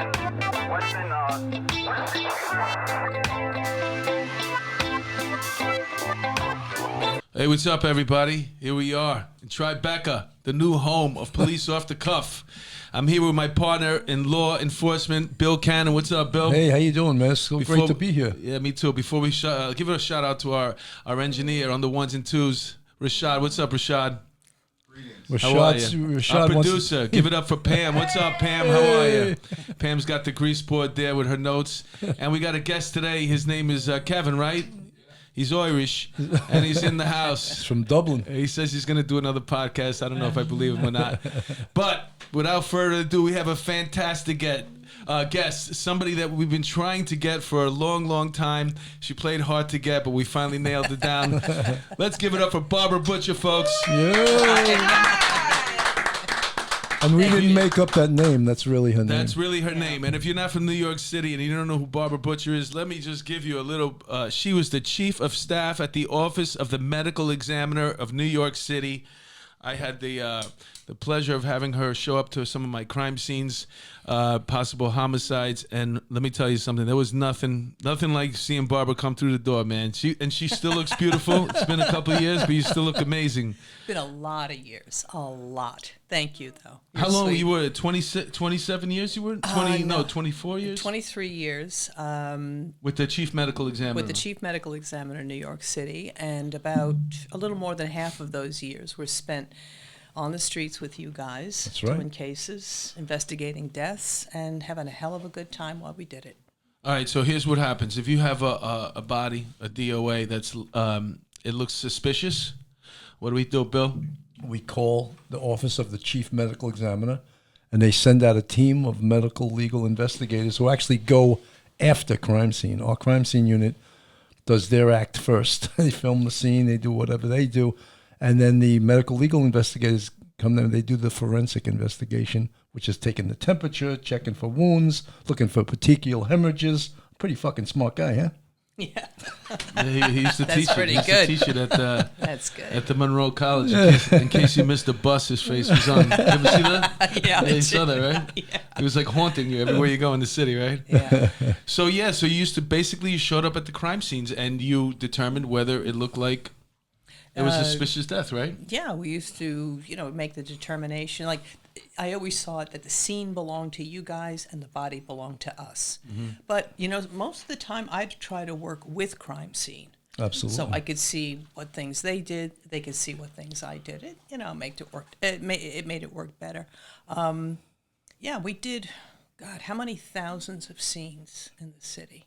Hey, what's up, everybody? Here we are in Tribeca, the new home of Police Off the Cuff. I'm here with my partner in law enforcement, Bill Cannon. What's up, Bill? Hey, how you doing, man? It's so great to be here. Yeah, me too. Before we give a shout out to our engineer on the ones and twos, Rashad. What's up, Rashad? How are you? Rashad our producer. Give it up for Pam. What's up, Pam? How are you? Pam's got the grease board there with her notes. And we got a guest today. His name is Kevin, right? He's Irish, and he's in the house. He's from Dublin. He says he's going to do another podcast. I don't know if I believe him or not. But without further ado, we have a fantastic guest, somebody that we've been trying to get for a long, long time. She played hard to get, but we finally nailed it down. Let's give it up for Barbara Butcher, folks. Yeah. And we didn't make up that name. That's really her name. That's really her name. And if you're not from New York City and you don't know who Barbara Butcher is, let me just give you a little. She was the chief of staff at the Office of the Medical Examiner of New York City. I had the pleasure of having her show up to some of my crime scenes, possible homicides, and let me tell you something. There was nothing like seeing Barbara come through the door, man. She still looks beautiful. It's been a couple of years, but you still look amazing. Been a lot of years, a lot. Thank you, though. How long you were? 27 years you were? 24 years? 23 years. With the chief medical examiner. With the chief medical examiner in New York City, and about a little more than half of those years were spent on the streets with you guys. That's right. Doing cases, investigating deaths, and having a hell of a good time while we did it. All right, so here's what happens. If you have a body, a DOA, that's it looks suspicious, what do we do, Bill? We call the Office of the Chief Medical Examiner, and they send out a team of medical legal investigators who actually go after crime scene. Our crime scene unit does their act first. They film the scene, they do whatever they do, and then the medical legal investigators come in and they do the forensic investigation, which is taking the temperature, checking for wounds, looking for petechial hemorrhages. Pretty fucking smart guy, huh? Yeah. He used to That's teach it. pretty He used good. to teach it at That's good. at the Monroe College. In case you missed the bus, his face was on. You ever see that? Yeah, you saw that, right? Yeah. It was like haunting you everywhere you go in the city, right? Yeah. So you used to basically you showed up at the crime scenes and you determined whether it looked like it was a suspicious death, right? Yeah, we used to, make the determination. Like, I always thought that the scene belonged to you guys and the body belonged to us. Mm-hmm. But, most of the time I'd try to work with crime scene. Absolutely. So I could see what things they did. They could see what things I did. It made it work better. We did, God, how many thousands of scenes in the city?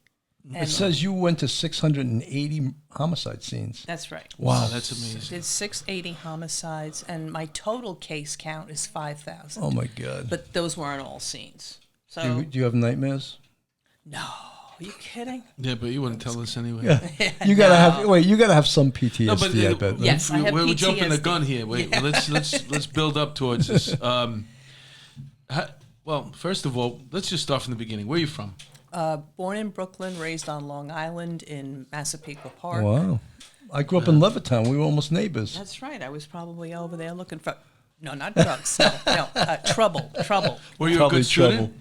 It says you went to 680 homicide scenes. That's right. Wow, that's amazing. Did 680 homicides, and my total case count is 5,000. Oh my God! But those weren't all scenes. So Do you have nightmares? no, are you kidding? Yeah, but you wouldn't tell us anyway. Yeah. You gotta have. You gotta have some PTSD. I bet. Yes, I have we're jumping the PTSD. gun here. Wait, let's build up towards this. Well, first of all, let's just start from the beginning. Where are you from? Born in Brooklyn, raised on Long Island in Massapequa Park. Wow. I grew up in Levittown. We were almost neighbors. That's right. I was probably over there looking for, no, not drugs. No, trouble. Were you Probably a good student? trouble.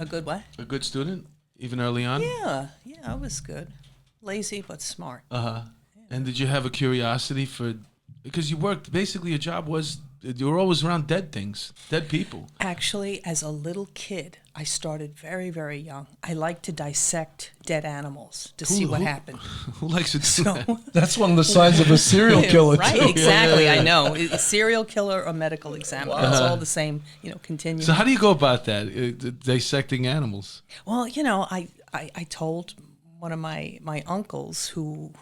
A good what? A good student, even early on? Yeah, I was good. Lazy but smart. Uh-huh. And did you have a curiosity for, because you worked, basically your job was, you were always around dead things, dead people. Actually, as a little kid, I started very, very young. I liked to dissect dead animals to see what happened. Who likes to do that? That's one of the signs of a serial killer, Right, too. exactly, Yeah. I know. A serial killer or medical examiner. It's all the same, continuum. So how do you go about that, dissecting animals? Well, I told one of my uncles who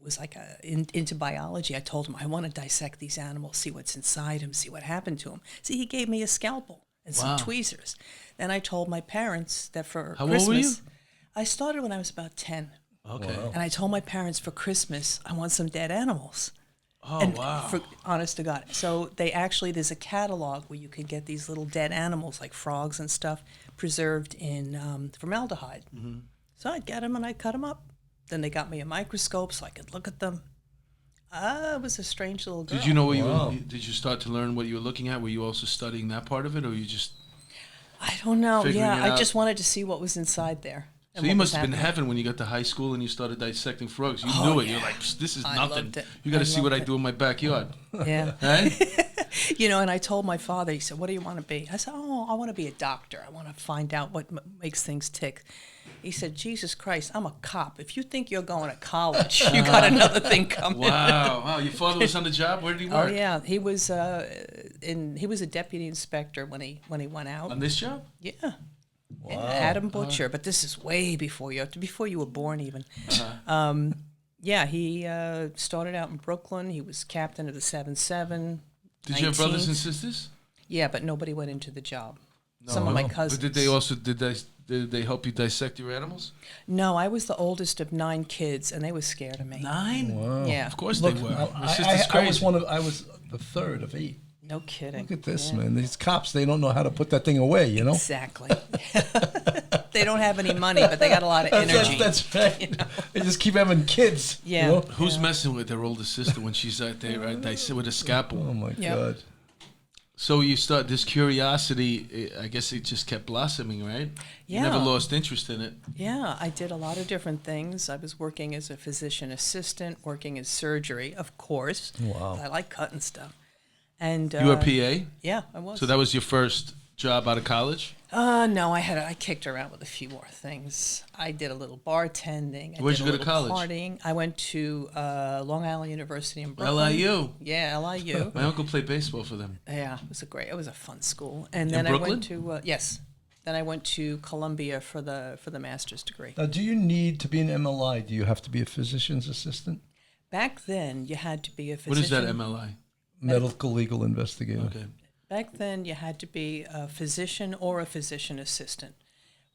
was like into biology. I told him, I want to dissect these animals, see what's inside them, see what happened to them. See, he gave me a scalpel and some tweezers. Then I told my parents that for How old Christmas. were you? I started when I was about 10. Okay. Wow. And I told my parents for Christmas, I want some dead animals. Oh, And wow. honest to God. So there's a catalog where you can get these little dead animals like frogs and stuff preserved in formaldehyde. Mm-hmm. So I'd get them and I'd cut them up. Then they got me a microscope so I could look at them. I was a strange little girl. Did you know what did you start to learn what you were looking at? Were you also studying that part of it, or you just? I don't know. Figuring Yeah, it I out. just wanted to see what was inside there. So you must have been in heaven when you got to high school and you started dissecting frogs. You knew it. You're like, this is I nothing. loved it. You got to I see what I loved do in my backyard. Yeah. Right? And I told my father, he said, what do you want to be? I said, I want to be a doctor. I want to find out what makes things tick. He said, Jesus Christ, I'm a cop. If you think you're going to college, you got another thing coming. Wow. Your father was on the job? Where did he Oh, work? yeah. He was he was a deputy inspector when he went out. On this job? Yeah. Wow. Adam Butcher, but this is way before you were born even. Yeah, he started out in Brooklyn. He was captain of the 7-7. Did you have brothers and sisters? Yeah, but nobody went into the job. No. Some of my cousins. But did they help you dissect your animals? No, I was the oldest of 9 kids, and they were scared of me. 9? Wow. Yeah. Of course Look, they were. Your I sister's crazy. I was the third of 8. No kidding. Look at this, Yeah. man. These cops, they don't know how to put that thing away, you know? Exactly. They don't have any money, but they got a lot of energy. That's right. They just keep having kids. Yeah. You know? Who's messing with their older sister when she's out there, right? They sit with a scalpel. Oh, my Yep. God. So you start this curiosity. I guess it just kept blossoming, right? You never Yeah. lost interest in it. Yeah, I did a lot of different things. I was working as a physician assistant, working in surgery, of course. Wow. I like cutting stuff. And You were a PA, Yeah, I was. so that was your first job out of college. No, I kicked around with a few more things. I did a little bartending. Where'd did you a go to little college? Partying. I went to Long Island University in Brooklyn. LIU. Yeah, LIU. My uncle played baseball for them. Yeah, it was a fun school. And then I Brooklyn? went to yes. Then I went to Columbia for the master's degree. Now, do you need to be an MLI? Do you have to be a physician's assistant? Back then, you had to be a physician. What is that MLI? Medical legal investigator. Okay. Back then, you had to be a physician or a physician assistant.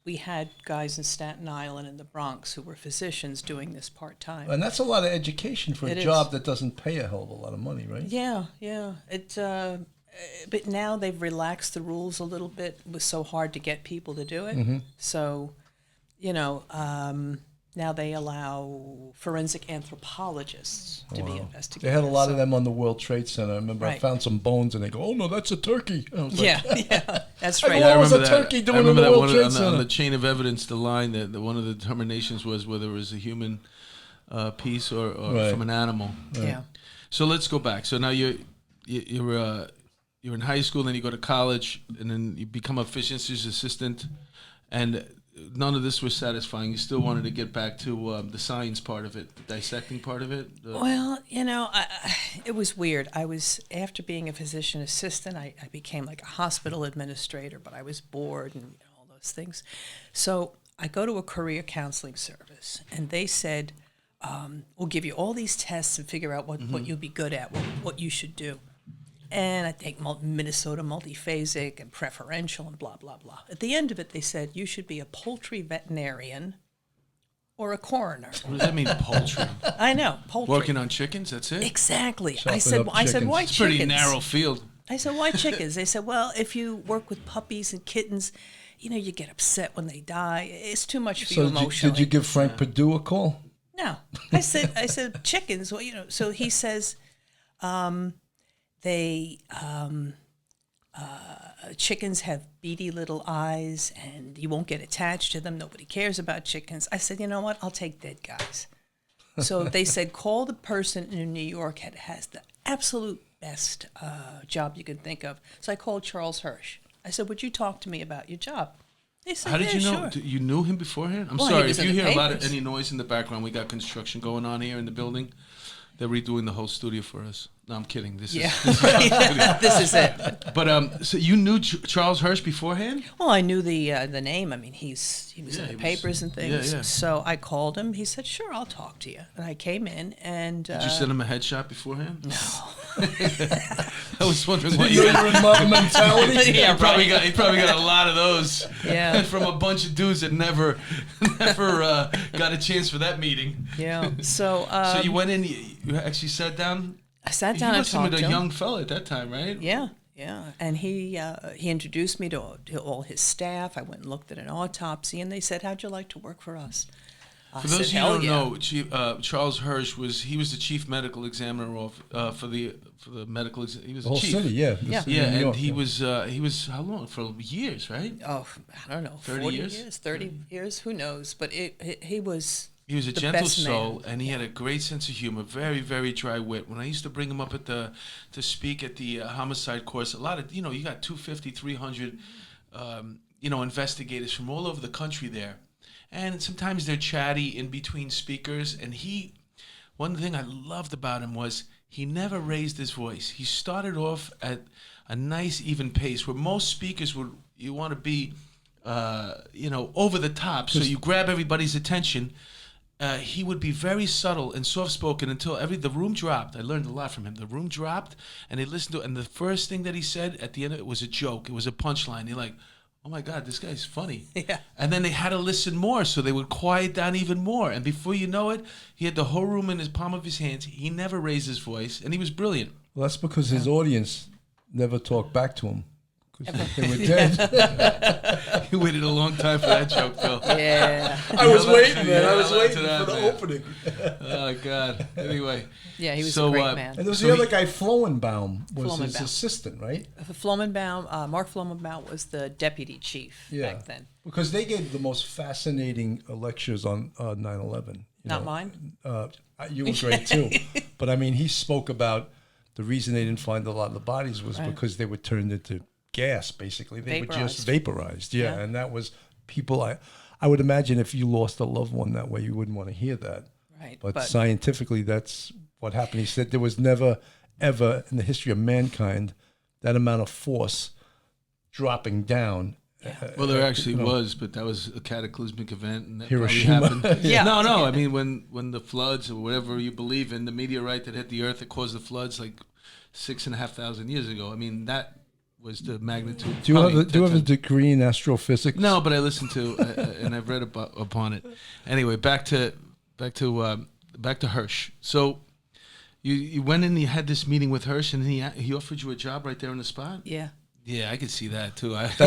We had guys in Staten Island and the Bronx who were physicians doing this part-time. And that's a lot of education for a It job is. that doesn't pay a hell of a lot of money, right? Yeah. But now they've relaxed the rules a little bit. It was so hard to get people to do it. Mm-hmm. So, now they allow forensic anthropologists to be investigators. They had a lot So- of them on the World Trade Center. I remember I Right. found some bones, and they go, "Oh no, that's a turkey." I was like, Yeah, that's I right. What was remember a that. turkey I doing in remember the that World one Trade on Center? the chain of evidence. The line that one of the determinations was whether it was a human piece or Right. from an animal. Yeah. So let's go back. So now you're in high school, then you go to college, and then you become a physician's assistant, and none of this was satisfying. You still wanted to get back to the science part of it, the dissecting part of it. Well, it was weird. After being a physician assistant, I became like a hospital administrator, but I was bored and all those things. So I go to a career counseling service, and they said, we'll give you all these tests and figure out what you'll be good at, what you should do. And I take Minnesota multiphasic and preferential and blah, blah, blah. At the end of it, they said, you should be a poultry veterinarian or a coroner. What does that mean, poultry? I know, poultry. Working on chickens, that's it? Exactly. Chopping I said, up why chickens. It's chickens? a pretty narrow field. I said, why chickens? They said, well, if you work with puppies and kittens, you get upset when they die. It's too much for you So emotionally. did you give Frank Perdue a call? No. I said chickens. Well, so he says, chickens have beady little eyes and you won't get attached to them. Nobody cares about chickens. I said, you know what? I'll take dead guys. So they said, call the person in New York that has the absolute best job you can think of. So I called Charles Hirsch. I said, would you talk to me about your job? They said, How did you know? Sure. You knew him beforehand? I'm Well, he sorry was if in you the hear a lot of papers. any noise in the background. We got construction going on here in the building. They're redoing the whole studio for us. No, I'm kidding. This Yeah. is This is it. But so you knew Charles Hirsch beforehand? Well, I knew the name. I mean, he was Yeah, in he the was- papers and things. yeah. So I called him. He said, "Sure, I'll talk to you." And I came in, and Did you send him a headshot beforehand? No. I was wondering what You you know your mentality? Yeah, he probably got a lot of those. Yeah. From a bunch of dudes that never got a chance for that meeting. yeah. So So you went in. You actually sat down. I sat You down and must have talked been to a him. young fella at that time, right? Yeah, yeah. And he introduced me to all his staff. I went and looked at an autopsy, and they said, "How'd you like to work for us?" For those of you hell who don't yeah. know, Charles Hirsch was the chief medical examiner for the medical. He was The whole chief. city, yeah. The Yeah. city Yeah, of New and York, he yeah. was how long? For years, right? Oh, I don't know, 30 40 years? 30 years, who knows? But he was. He was a the gentle best soul, man. and he had a great sense of humor. Very, very dry wit. When I used to bring him up to speak at the homicide course, a lot of you got 250, 300, investigators from all over the country there, and sometimes they're chatty in between speakers. And one thing I loved about him was he never raised his voice. He started off at a nice even pace, where most speakers you want to be, over the top, so you grab everybody's attention. He would be very subtle and soft-spoken until the room dropped. I learned a lot from him. The room dropped, and they listened to it, and the first thing that he said at the end of it was a joke. It was a punchline. You're like, oh, my God, this guy's funny. Yeah. And then they had to listen more, so they would quiet down even more. And before you know it, he had the whole room in his palm of his hands. He never raised his voice, and he was brilliant. Well, that's because his audience never talked back to him. Because they were dead. You waited a long time for that joke, Phil. Yeah. I was waiting, man. Yeah, I was held on waiting to for that, the man. opening. Oh, God. Anyway. Yeah, he was So, a great man. And there was So the other he- guy, Flomenbaum, was his Flomenbaum. assistant, right? Mark Flomenbaum was the deputy chief back then. Because they gave the most fascinating lectures on 9/11. Not mine. You were great, too. But, I mean, he spoke about the reason they didn't find a lot of the bodies was because they were turned into gas, basically. They were just vaporized. Yeah, and that was people. I would imagine if you lost a loved one that way, you wouldn't want to hear that. Right. But scientifically, that's what happened. He said there was never, ever in the history of mankind that amount of force dropping down. Well, there actually was, but that was a cataclysmic event, and that Hiroshima. probably happened. Yeah. No. I mean, when the floods or whatever you believe in, the meteorite that hit the Earth that caused the floods, like 6,500 years ago. I mean, that was the magnitude. Do you have a degree in astrophysics? No, but I listened to and I've read upon it. Anyway, back to Hirsch. So you went in, you had this meeting with Hirsch, and he offered you a job right there on the spot. Yeah. Yeah, I could see that too. Imagine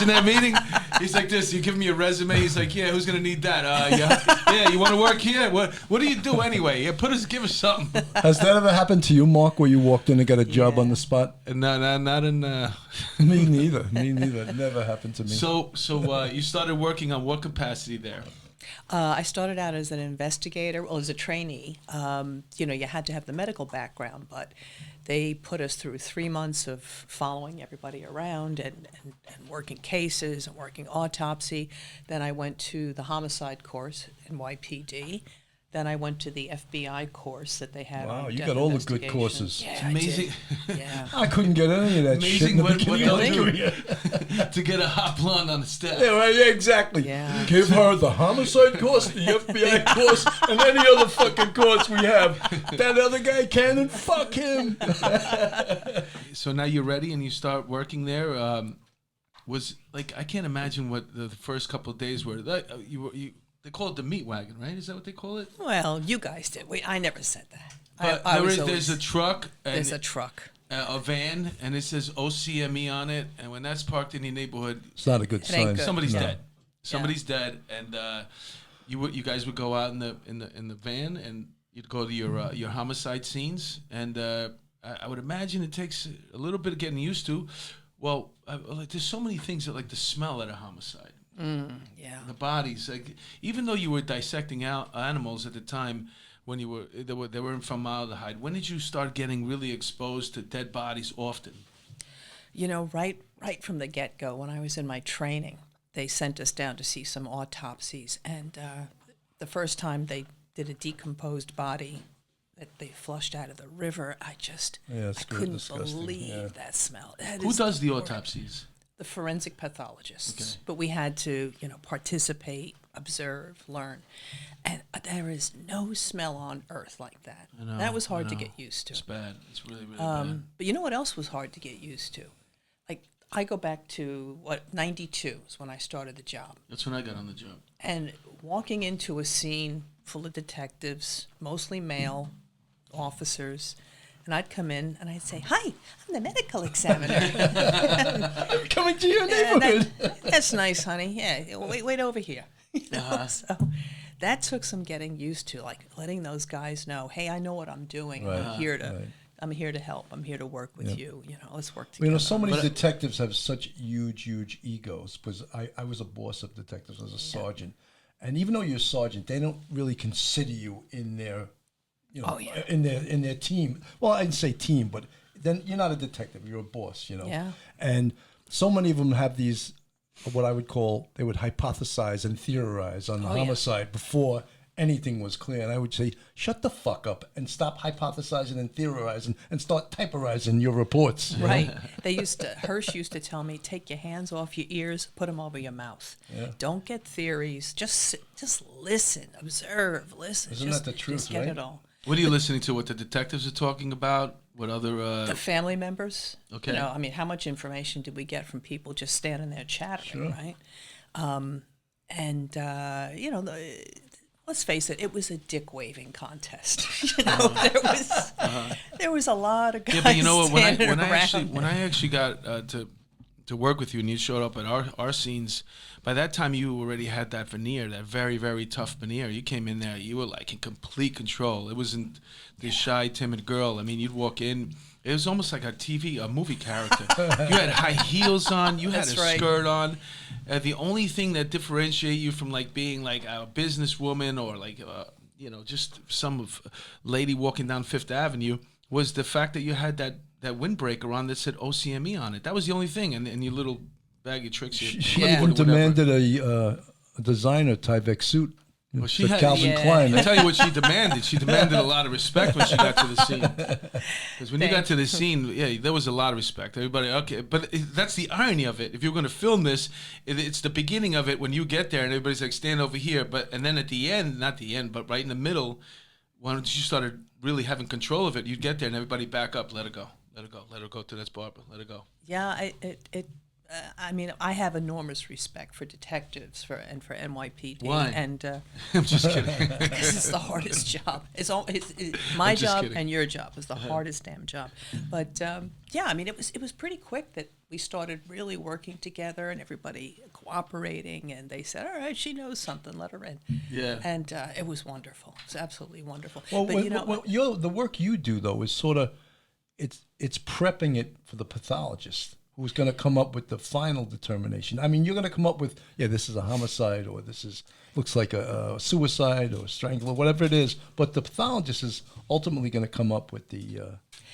that meeting. He's like this. You give me a resume. He's like, yeah, who's gonna need that? Yeah, you want to work here? What do you do anyway? Yeah, give us something. Has that ever happened to you, Mark, where you walked in and got a job on the spot? No, not in. Me neither. It never happened to me. So you started working on what capacity there? I started out as an investigator, well, as a trainee. You had to have the medical background, but they put us through 3 months of following everybody around and working cases and working autopsy. Then I went to the homicide course, NYPD. Then I went to the FBI course that they had. Wow, on you death got all the good investigation. courses. Yeah, It's I amazing. did. Yeah. I couldn't get any of that shit in Amazing the what beginning they'll of the do career. to get a hot blonde on the staff. Yeah, right, yeah, exactly. Yeah. Give her the homicide course, the FBI course, and any other fucking course we have. That other guy can, and fuck him. So now you're ready and you start working there. Was like I can't imagine what the first couple of days were. They call it the meat wagon, right? Is that what they call it? Well, you guys did. I never said that. But there's a truck. And There's a truck. a van, and it says OCME on it. And when that's parked in your neighborhood, It's not a good It ain't sign. good. somebody's No. dead. Somebody's dead, and you guys would go out in the van, and you'd go to your homicide scenes, and I would imagine it takes a little bit of getting used to. Well, like there's so many things that like the smell at a homicide. Yeah. The bodies, like even though you were dissecting out animals at the time when they were in formaldehyde, when did you start getting really exposed to dead bodies often? Right from the get-go, when I was in my training, they sent us down to see some autopsies, and the first time they did a decomposed body that they flushed out of the river, I couldn't disgusting, believe yeah. that smell. Who does the autopsies? The forensic pathologists. Okay. But we had to, participate, observe, learn. And there is no smell on earth like that. I know, That was hard I to know. get used to. It's bad. It's really, really bad. But you know what else was hard to get used to? Like, I go back to, 92 is when I started the job. That's when I got on the job. And walking into a scene full of detectives, mostly male officers, and I'd come in and I'd say, "Hi, I'm the medical examiner." Coming to your Yeah, neighborhood. that's nice, honey. Yeah, wait over here. So that took some getting used to, like letting those guys know, hey, I know what I'm doing. Right, I'm here to. right. I'm here to help. I'm here to work with you. You know, let's work You together. know, so many detectives have such huge egos, because I was a boss of detectives as a sergeant. And even though you're a sergeant, they don't really consider you in their, you know, in their team. Well, I didn't say team, but then you're not a detective. You're a boss, you know. Yeah. And so many of them have these, what I would call, they would hypothesize and theorize on the homicide before anything was clear. And I would say, shut the fuck up and stop hypothesizing and theorizing and start typerizing your reports. you know? Right. Hirsch used to tell me, take your hands off your ears, put them over your mouth. Yeah. Don't get theories. Just listen, observe, listen. Isn't that the truth, just get right? it all. What are you listening to? What the detectives are talking about? What other? The family members. Okay. You know, I mean, how much information did we get from people just standing there chattering, right? You know, let's face it, it was a dick waving contest. You know, there was a lot of guys. Yeah, but you know what? When I I actually got to work with you, and you showed up at our scenes, by that time you already had that veneer, that very, very tough veneer. You came in there, you were like in complete control. It wasn't this shy, timid girl. I mean, you'd walk in. It was almost like a movie character. You had high heels on. You had a skirt on. The only thing that differentiated you from like being like a businesswoman or like you know, just some lady walking down Fifth Avenue was the fact that you had that windbreaker on that said OCME on it. That was the only thing. And your little bag of tricks. She even demanded a designer Tyvek suit. Well, she had Calvin Klein. I tell you what she demanded. She demanded a lot of respect when she got to the scene. Because when you got to the scene, yeah, there was a lot of respect. Everybody, okay. But that's the irony of it. If you're going to film this, it's the beginning of it when you get there and everybody's like, stand over here. And then at the end, not the end, but right in the middle, once you started really having control of it, you'd get there and everybody back up, let her go. Let her go. Let her go to this Barbara. Let her go. Yeah, I mean, I have enormous respect for detectives and for NYPD. Why? And I'm just kidding. this is the hardest job. It's my job kidding. and your job is the hardest damn job. But yeah, I mean, it was pretty quick that we started really working together and everybody cooperating. And they said, "All right, she knows something. Let her in." Yeah. And it was wonderful. It was absolutely wonderful. Well, but you know, the work you do though is sort of, it's prepping it for the pathologist who's going to come up with the final determination. I mean, you're going to come up with, this is a homicide, or this looks like a suicide or a strangle, or whatever it is. But the pathologist is ultimately going to come up with the.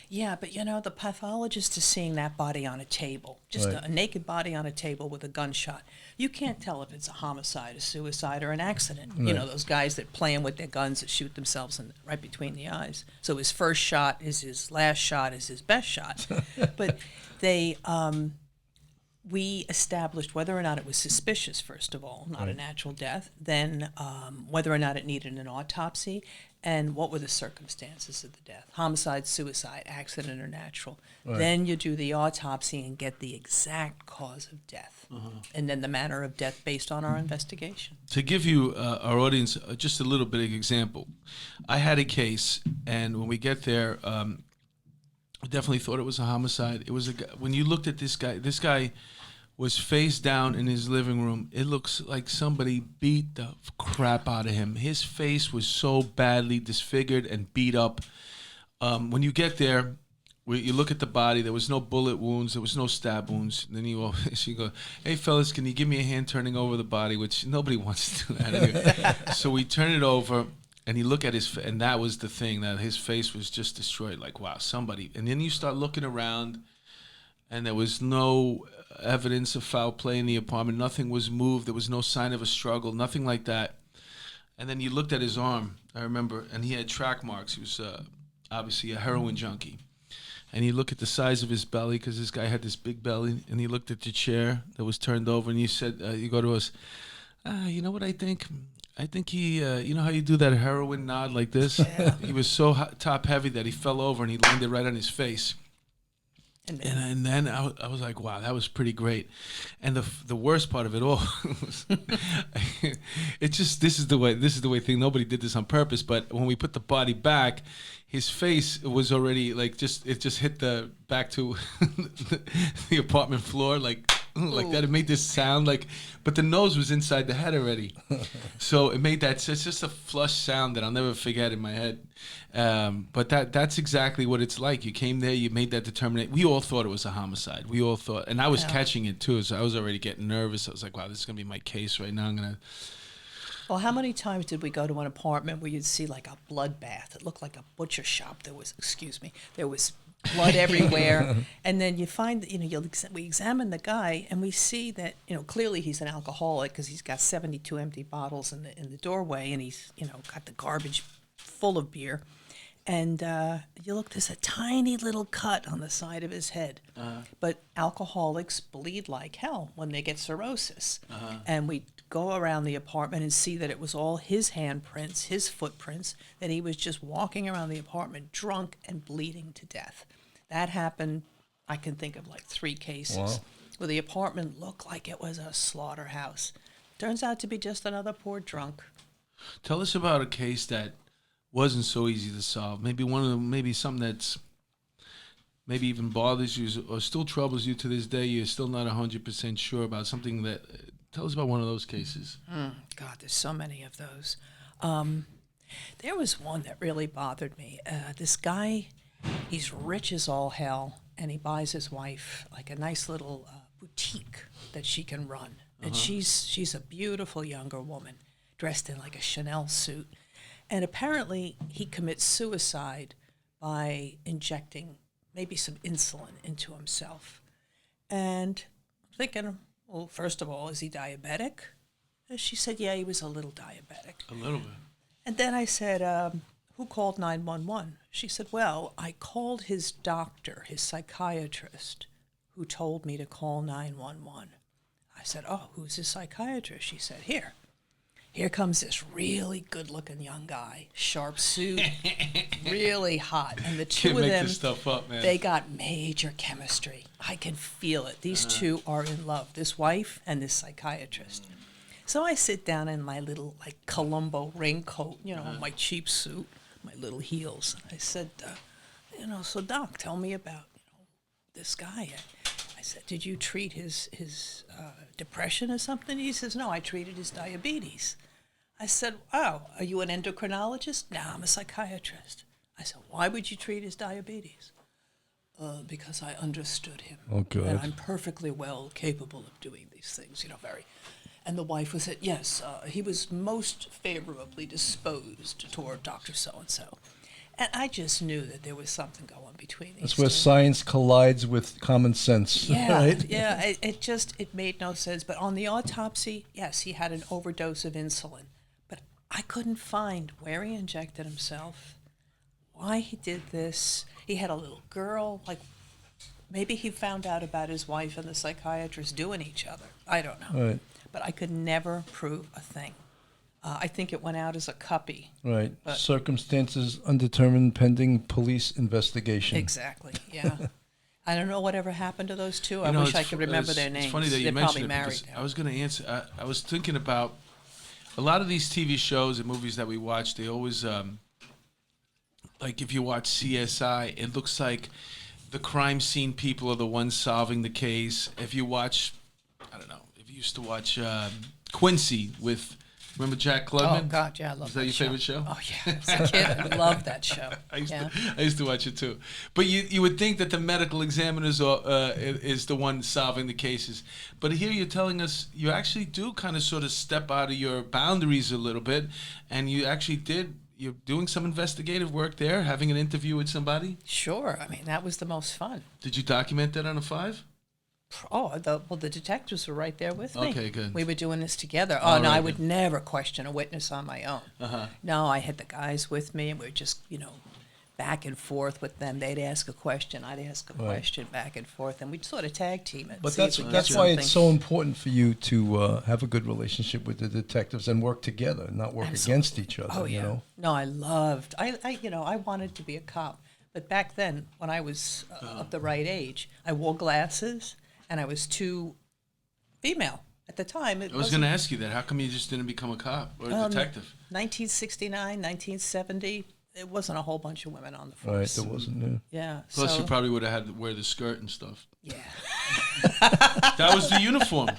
Yeah, but you know, the pathologist is seeing that body on a table, just a naked body on a table with a gunshot. You can't tell if it's a homicide, a suicide, or an accident. Right. You know, those guys that playing with their guns that shoot themselves right between the eyes. So his first shot is his last shot is his best shot. But we established whether or not it was suspicious, first of all, not a natural death, then whether or not it needed an autopsy, and what were the circumstances of the death, homicide, suicide, accident, or natural. Right. Then you do the autopsy and get the exact cause of death, and then the manner of death based on our investigation. To give you, our audience, just a little bit of example, I had a case, and when we get there, I definitely thought it was a homicide. It was a guy. When you looked at this guy was face down in his living room. It looks like somebody beat the crap out of him. His face was so badly disfigured and beat up. When you get there, you look at the body. There was no bullet wounds. There was no stab wounds. And then she go, "Hey fellas, can you give me a hand turning over the body?" Which nobody wants to do that anyway. So we turn it over. And you look at and that was the thing, that his face was just destroyed. Like, wow, somebody. And then you start looking around, and there was no evidence of foul play in the apartment. Nothing was moved. There was no sign of a struggle, nothing like that. And then you looked at his arm, I remember, and he had track marks. He was obviously a heroin junkie. And you look at the size of his belly, because this guy had this big belly, and he looked at the chair that was turned over, and you said, you go to us, you know what I think? I think he, you know how you do that heroin nod like this? Yeah. He was so top heavy that he fell over and he landed right on his face. And then I was like, wow, that was pretty great. And the worst part of it all was, this is the way thing. Nobody did this on purpose, but when we put the body back, his face was already like it just hit the back to the apartment floor, like like that. It made this sound like, but the nose was inside the head already. So it made that, it's just a flush sound that I'll never forget in my head. But that's exactly what it's like. You came there, you made that determination. We all thought it was a homicide. We all thought, and I was catching it too, so I was already getting nervous. I was like, wow, this is going to be my case right now. Well, how many times did we go to an apartment where you'd see like a bloodbath? It looked like a butcher shop. There was blood everywhere. And then you find, we examine the guy and we see that, clearly he's an alcoholic because he's got 72 empty bottles in the doorway, and he's, got the garbage full of beer. And you look, there's a tiny little cut on the side of his head. But alcoholics bleed like hell when they get cirrhosis. And we go around the apartment and see that it was all his handprints, his footprints, that he was just walking around the apartment drunk and bleeding to death. That happened, I can think of like 3 cases where the apartment looked like it was a slaughterhouse. Turns out to be just another poor drunk. Tell us about a case that wasn't so easy to solve. Maybe something that's maybe even bothers you or still troubles you to this day. You're still not 100% sure about something that. Tell us about one of those cases. God, there's so many of those. There was one that really bothered me. This guy, he's rich as all hell, and he buys his wife like a nice little boutique that she can run. And she's a beautiful younger woman, dressed in like a Chanel suit. And apparently he commits suicide by injecting maybe some insulin into himself. And I'm thinking, well, first of all, is he diabetic? And she said, yeah, he was a little diabetic. A little bit. And then I said, who called 911? She said, well, I called his doctor, his psychiatrist, who told me to call 911. I said, oh, who's his psychiatrist? She said, here comes this really good-looking young guy, sharp suit, really hot. And the two of them, this stuff up, man. They got major chemistry. I can feel it. These two are in love, this wife and this psychiatrist. So I sit down in my little, like, Columbo raincoat, my cheap suit, my little heels. I said, so Doc, tell me about, this guy. I said, did you treat his depression or something? He says, no, I treated his diabetes. I said, oh, are you an endocrinologist? No, I'm a psychiatrist. I said, why would you treat his diabetes? Because I understood him. Oh, good. And I'm perfectly well capable of doing these things, very. And the wife was said, yes, he was most favorably disposed toward Dr. So-and-so. And I just knew that there was something going between these That's where two. science collides with common sense. Yeah, right? yeah. It made no sense. But on the autopsy, yes, he had an overdose of insulin. But I couldn't find where he injected himself, why he did this. He had a little girl. Like, maybe he found out about his wife and the psychiatrist doing each other. I don't know. Right. But I could never prove a thing. I think it went out as a cuppy. Right. But Circumstances undetermined pending police investigation. exactly, yeah. I don't know whatever happened to those two. I You know, wish I it's could remember their names. It's funny that you They're mentioned probably it married because now. I was going to answer. I was thinking about a lot of these TV shows and movies that we watch. They always, like if you watch CSI, it looks like the crime scene people are the ones solving the case. If you watch, I don't know, if you used to watch Quincy with. Remember Jack Klugman? Oh, God, yeah, I love that show. Is that your favorite show? Oh, yeah. As a kid, I loved that show. I used to watch it too. But you would think that the medical examiners is the one solving the cases. But here you're telling us you actually do kind of sort of step out of your boundaries a little bit, and you actually did. You're doing some investigative work there, having an interview with somebody? Sure. I mean, that was the most fun. Did you document that on a 5? Oh, the detectives were right there with me. Okay, good. We were doing this together. All No, right, I good. would never question a witness on my own. No, I had the guys with me, and we were just, back and forth with them. They'd ask a question, I'd ask a question, back and forth, and we'd sort of tag team it. But see if we that's get why something. it's so important for you to have a good relationship with the detectives and work together, not work Absolutely. against each other. Oh, yeah. You know. No, I wanted to be a cop. But back then, when I was of the right age, I wore glasses, and I was too female. At the time, I was going to ask you that. How come you just didn't become a cop or a detective? 1969, 1970, it wasn't a whole bunch of women on the Right, force. there wasn't. Yeah. Yeah. Plus, so, you probably would have had to wear the skirt and stuff. yeah. That was the uniform,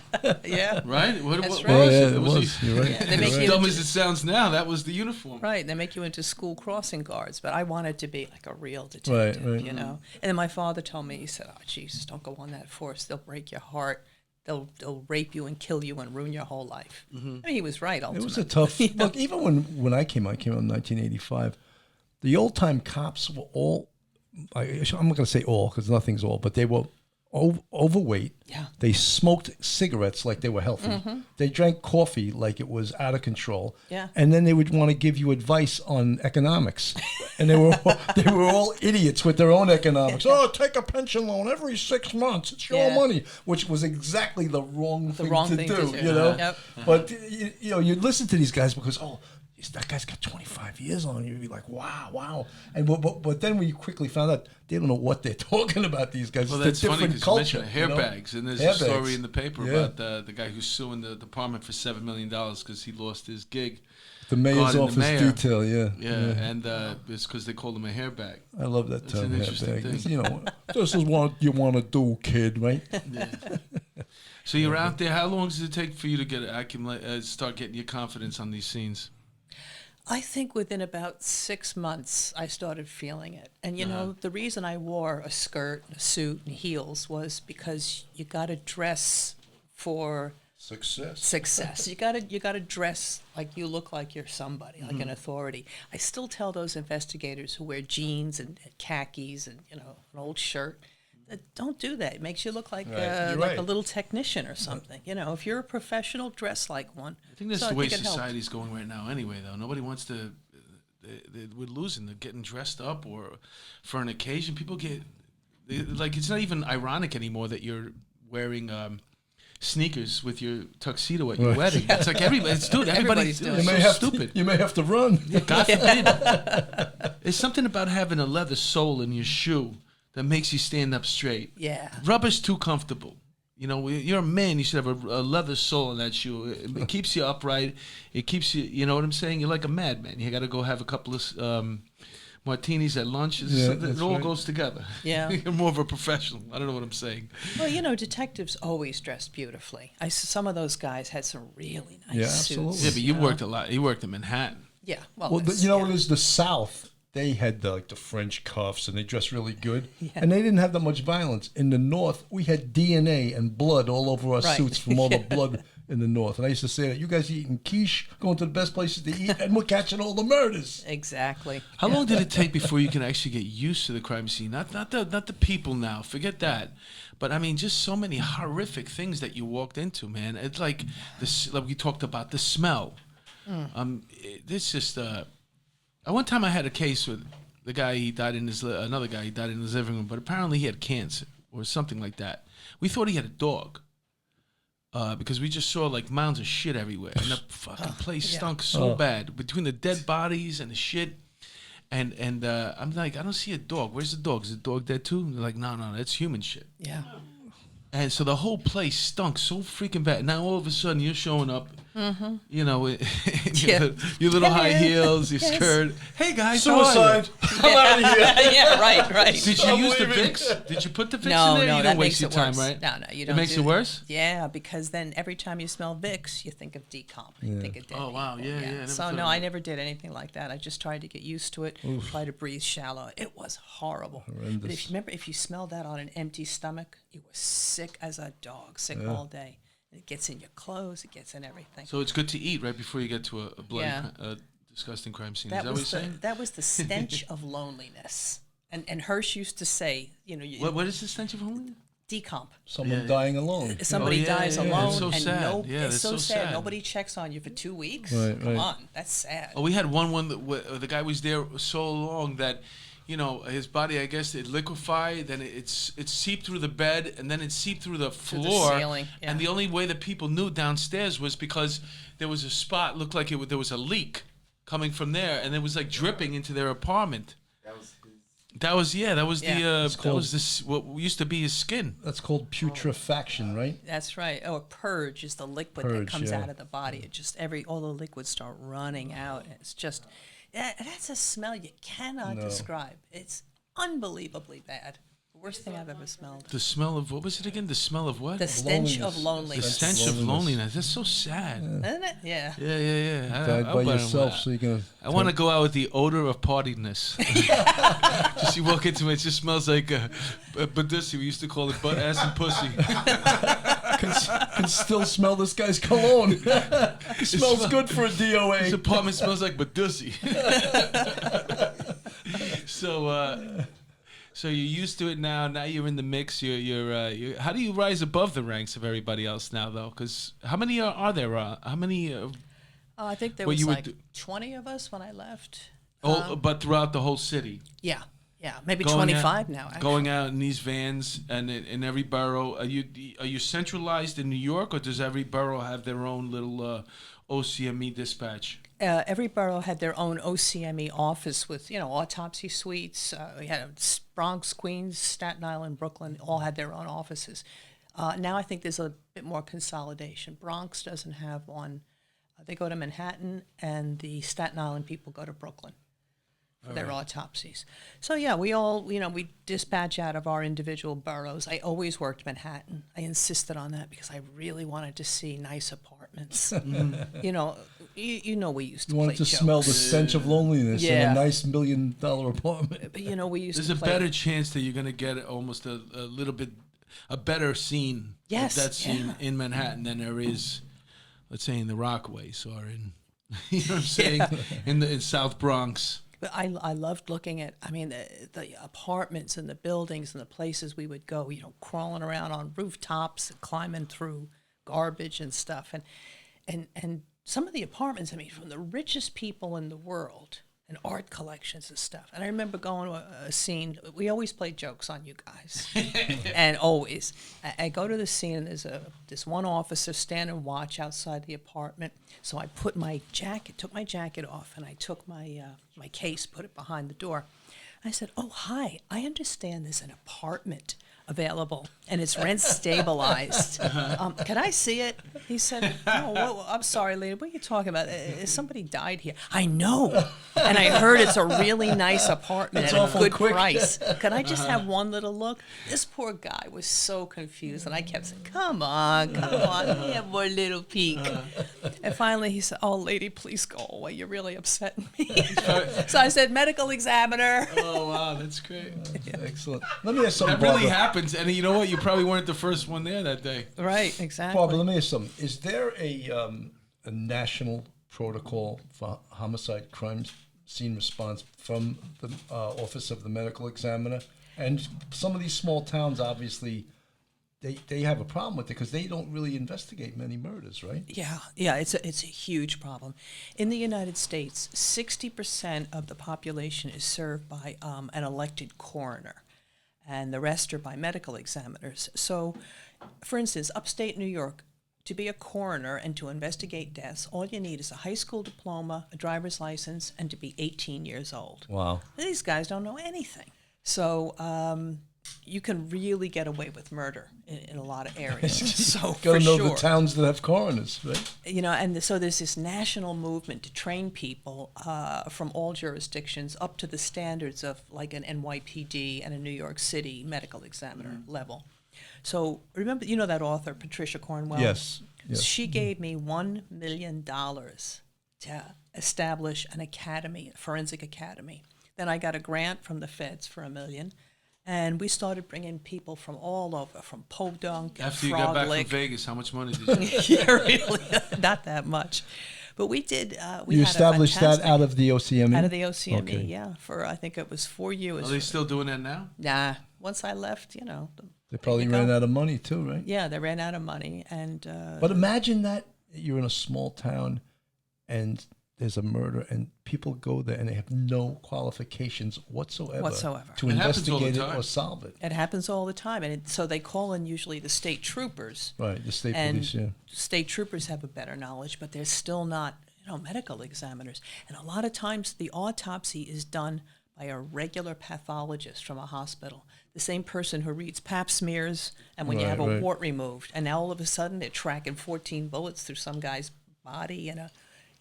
Yeah. right? What, That's what right. was Yeah, it? it was. You're right. Yeah, they As make you dumb into- as it sounds now, that was the uniform. Right, they make you into school crossing guards, but I wanted to be like a real detective, Right. you know. And then my father told me, he said, "Oh, Jesus, don't go on that force. They'll break your heart. They'll rape you and kill you and ruin your whole life." I mean, he was right. It Ultimately. was a tough look. Even when I came out in 1985, the old time cops were all. I'm not going to say all because nothing's all, but they were overweight. Yeah. They smoked cigarettes like they were healthy. They drank coffee like it was out of control. Yeah. And then they would want to give you advice on economics, and they were all idiots with their own economics. Oh, take a pension loan every 6 months. It's your Yeah. money, which was exactly the wrong thing to do. You know. Yep. But you know, you listen to these guys because that guy's got 25 years on you. You'd be like, wow. And but then we quickly found out they don't know what they're talking about. These guys. Well, It's that's a funny different because culture. you mentioned hairbags, and there's a Hairbags. story in the paper Yeah. about the guy who's suing the department for $7 million because he lost his gig. The mayor's guarding the office mayor. detail. Yeah. And it's because they called him a hairbag. I love that That's term. an interesting Hairbag. thing. You know, this is what you want to do, kid. Right? So you're out there. How long does it take for you to get start getting your confidence on these scenes? I think within about 6 months, I started feeling it. And, you know, the reason I wore a skirt, a suit, and heels was because you got to dress for success. You got to dress like you look like you're somebody, like an authority. I still tell those investigators who wear jeans and khakis and, you know, an old shirt, don't do that. It makes you look like Right. You're like right. a little technician or something. You know, if you're a professional, dress like one. I think that's So the way it helped. society's going right now anyway, though. Nobody wants to... we're losing. They're getting dressed up or for an occasion. People get... like, it's not even ironic anymore that you're wearing... sneakers with your tuxedo at your Right. wedding. It's like everybody's doing it. Everybody's doing it. You may It's have so stupid. You may have to run. God forbid. There's something about having a leather sole in your shoe that makes you stand up straight. Yeah. Rubber's too comfortable. You know, you're a man. You should have a leather sole in that shoe. It keeps you upright. It keeps you. You know what I'm saying? You're like a madman. You got to go have a couple of martinis at lunch. Yeah, It that's all right. goes together. Yeah. You're more of a professional. I don't know what I'm saying. Well, you know, detectives always dressed beautifully. Some of those guys had some really nice Yeah, suits. absolutely. Yeah, but you know? worked a lot. You worked in Manhattan. Yeah, well, Well, that's- you know yeah. what it is? The South, they had the French cuffs and they dressed really good. And they didn't have that much violence. In the North, we had DNA and blood all over our Right. suits from all the blood in the North. And I used to say that you guys eating quiche, going to the best places to eat, and we're catching all the murders. Exactly. How long did it take before you can actually get used to the crime scene? Not the people now. Forget that. But I mean, just so many horrific things that you walked into, man. It's like like we talked about the smell. It's just. One time I had a case with the guy. He died in another guy. He died in his living room, but apparently he had cancer or something like that. We thought he had a dog. Because we just saw like mounds of shit everywhere, and the fucking place stunk so bad between the dead bodies and the shit. And I'm like, I don't see a dog. Where's the dog? Is the dog dead too? And they're like, no, that's human shit. Yeah. And so the whole place stunk so freaking bad. Now all of a sudden you're showing up, you know, in your little high heels, your Yes. skirt. Hey guys, how are you? Suicide. I'm out of here. Yeah, right. Did you I'm use the leaving. Vicks? Did you put the Vicks No, in there? no, You that don't makes waste your it time, worse. right? No, you don't. It makes do it that. worse? Yeah, because then every time you smell Vicks, you think of decomp. You think of dead Oh, wow. people. Yeah, yeah, I never So thought no, of I that. never did anything like that. I just tried to get used to it. Try to breathe shallow. It was horrible. But Horrendous. if you smelled that on an empty stomach, you were sick as a dog, sick all day. And it gets in your clothes. It gets in everything. So it's good to eat right before you get to a bloody, Yeah. disgusting crime scene. That Is that what you're was saying? that was the stench of loneliness. And Hirsch used to say, you know, What is the stench of home? decomp. Someone dying alone. Somebody Oh, yeah, dies yeah, yeah. alone, It's so and sad. Yeah, it's that's so so sad. sad. Nobody checks on you for 2 weeks. Right, Come right. on, that's sad. Oh, we had one that the guy was there so long that, you know, his body, I guess, it liquefied, then it seeped through the bed, and then it seeped through the the floor. ceiling, yeah. And the only way that people knew downstairs was because there was a spot, looked like there was a leak coming from there, and it was like dripping into their apartment. That was Yeah. what used to be his skin. That's called putrefaction, right? That's right. Oh, a purge is the liquid that Purge, comes yeah. out of the body. It just all the liquids start running out. And it's just, That's a smell you cannot describe. It's unbelievably bad. Worst thing I've ever smelled. The smell of, what was it again? The smell of what? The stench of The loneliness. stench of loneliness. That's so sad. Isn't it? Yeah. Yeah. Died by yourself, so you're gonna. I want to go out with the odor of partyness. Just you walk into it just smells like Badussi. We used to call it butt, ass, and pussy. Can still smell this guy's cologne. He smells good for a DOA. This apartment smells like Badussi. So you're used to it now. Now you're in the mix. You're how do you rise above the ranks of everybody else now, though? Because how many are there? How many? I think there What was you would like do- 20 of us when I left. But throughout the whole city. Yeah, maybe Going 25 out, now. Actually. Going out in these vans and in every borough. Are you centralized in New York, or does every borough have their own little OCME dispatch? Every borough had their own OCME office with, autopsy suites. We had Bronx, Queens, Staten Island, Brooklyn, all had their own offices. Now I think there's a bit more consolidation. Bronx doesn't have one. They go to Manhattan, and the Staten Island people go to Brooklyn for their autopsies. So yeah, we all, we dispatch out of our individual boroughs. I always worked Manhattan. I insisted on that because I really wanted to see nice apartments. You know we used to You wanted play to jokes. smell the stench of loneliness in Yeah. a nice $1 million apartment. But we used There's to a play. better chance that you're going to get almost a little bit a better scene Yes, of that scene yeah. in Manhattan than there is, let's say, in the Rockaways or in, you know what I'm saying, in South Bronx. But I loved looking at, the apartments and the buildings and the places we would go, crawling around on rooftops and climbing through garbage and stuff. And some of the apartments, from the richest people in the world and art collections and stuff. And I remember going to a scene, we always played jokes on you guys. And always. I go to the scene and there's this one officer standing watch outside the apartment. So I took my jacket off, and I took my case, put it behind the door. I said, "Oh, hi, I understand there's an apartment available and it's rent stabilized. Can I see it?" He said, "Oh, I'm sorry, lady. What are you talking about? Somebody died here." I know. And I heard it's a really nice apartment It's at a awful good quick. price. Can I just have one little look? This poor guy was so confused, and I kept saying, come on, let me have one little peek. And finally he said, "Oh, lady, please go away. You're really upsetting me." So I said, "Medical examiner." Oh, wow, that's great. Excellent. Let me ask something, That really Barbara. happens, and you know what? You probably weren't the first one there that day. Right, exactly. Barbara, let me ask something. Is there a national protocol for homicide crime scene response from the Office of the Medical Examiner? And some of these small towns, obviously, they have a problem with it because they don't really investigate many murders, right? Yeah, it's a huge problem. In the United States, 60% of the population is served by an elected coroner, and the rest are by medical examiners. So, for instance, upstate New York, to be a coroner and to investigate deaths, all you need is a high school diploma, a driver's license, and to be 18 years old. Wow. These guys don't know anything. So you can really get away with murder in a lot of areas. So Got for to know sure. the towns that have coroners, right? And so there's this national movement to train people from all jurisdictions up to the standards of like an NYPD and a New York City medical examiner level. So remember, that author, Patricia Cornwell? Yes. She gave me $1 million to establish an academy, a forensic academy. Then I got a grant from the feds for $1 million. And we started bringing people from all over, from Podunk and After you Frog got back Lake. from Vegas, how much money did you Yeah, really, not that much. But we did. We You had established that out of the OCME? out of the OCME, Okay. yeah. For I think it was 4 years. Are they still doing that now? Nah. Once I left, They probably there you ran go. out of money too, right? Yeah, they ran out of money, and But imagine that you're in a small town and there's a murder and people go there and they have no qualifications whatsoever to It happens all the investigate it time. or solve it. it happens all the time. And so they call in usually the state troopers. Right, the state And police, yeah. state troopers have a better knowledge, but they're still not, medical examiners. And a lot of times the autopsy is done by a regular pathologist from a hospital, the same person who reads pap smears and when you Right, have a right. wart removed. And now all of a sudden they're tracking 14 bullets through some guy's body and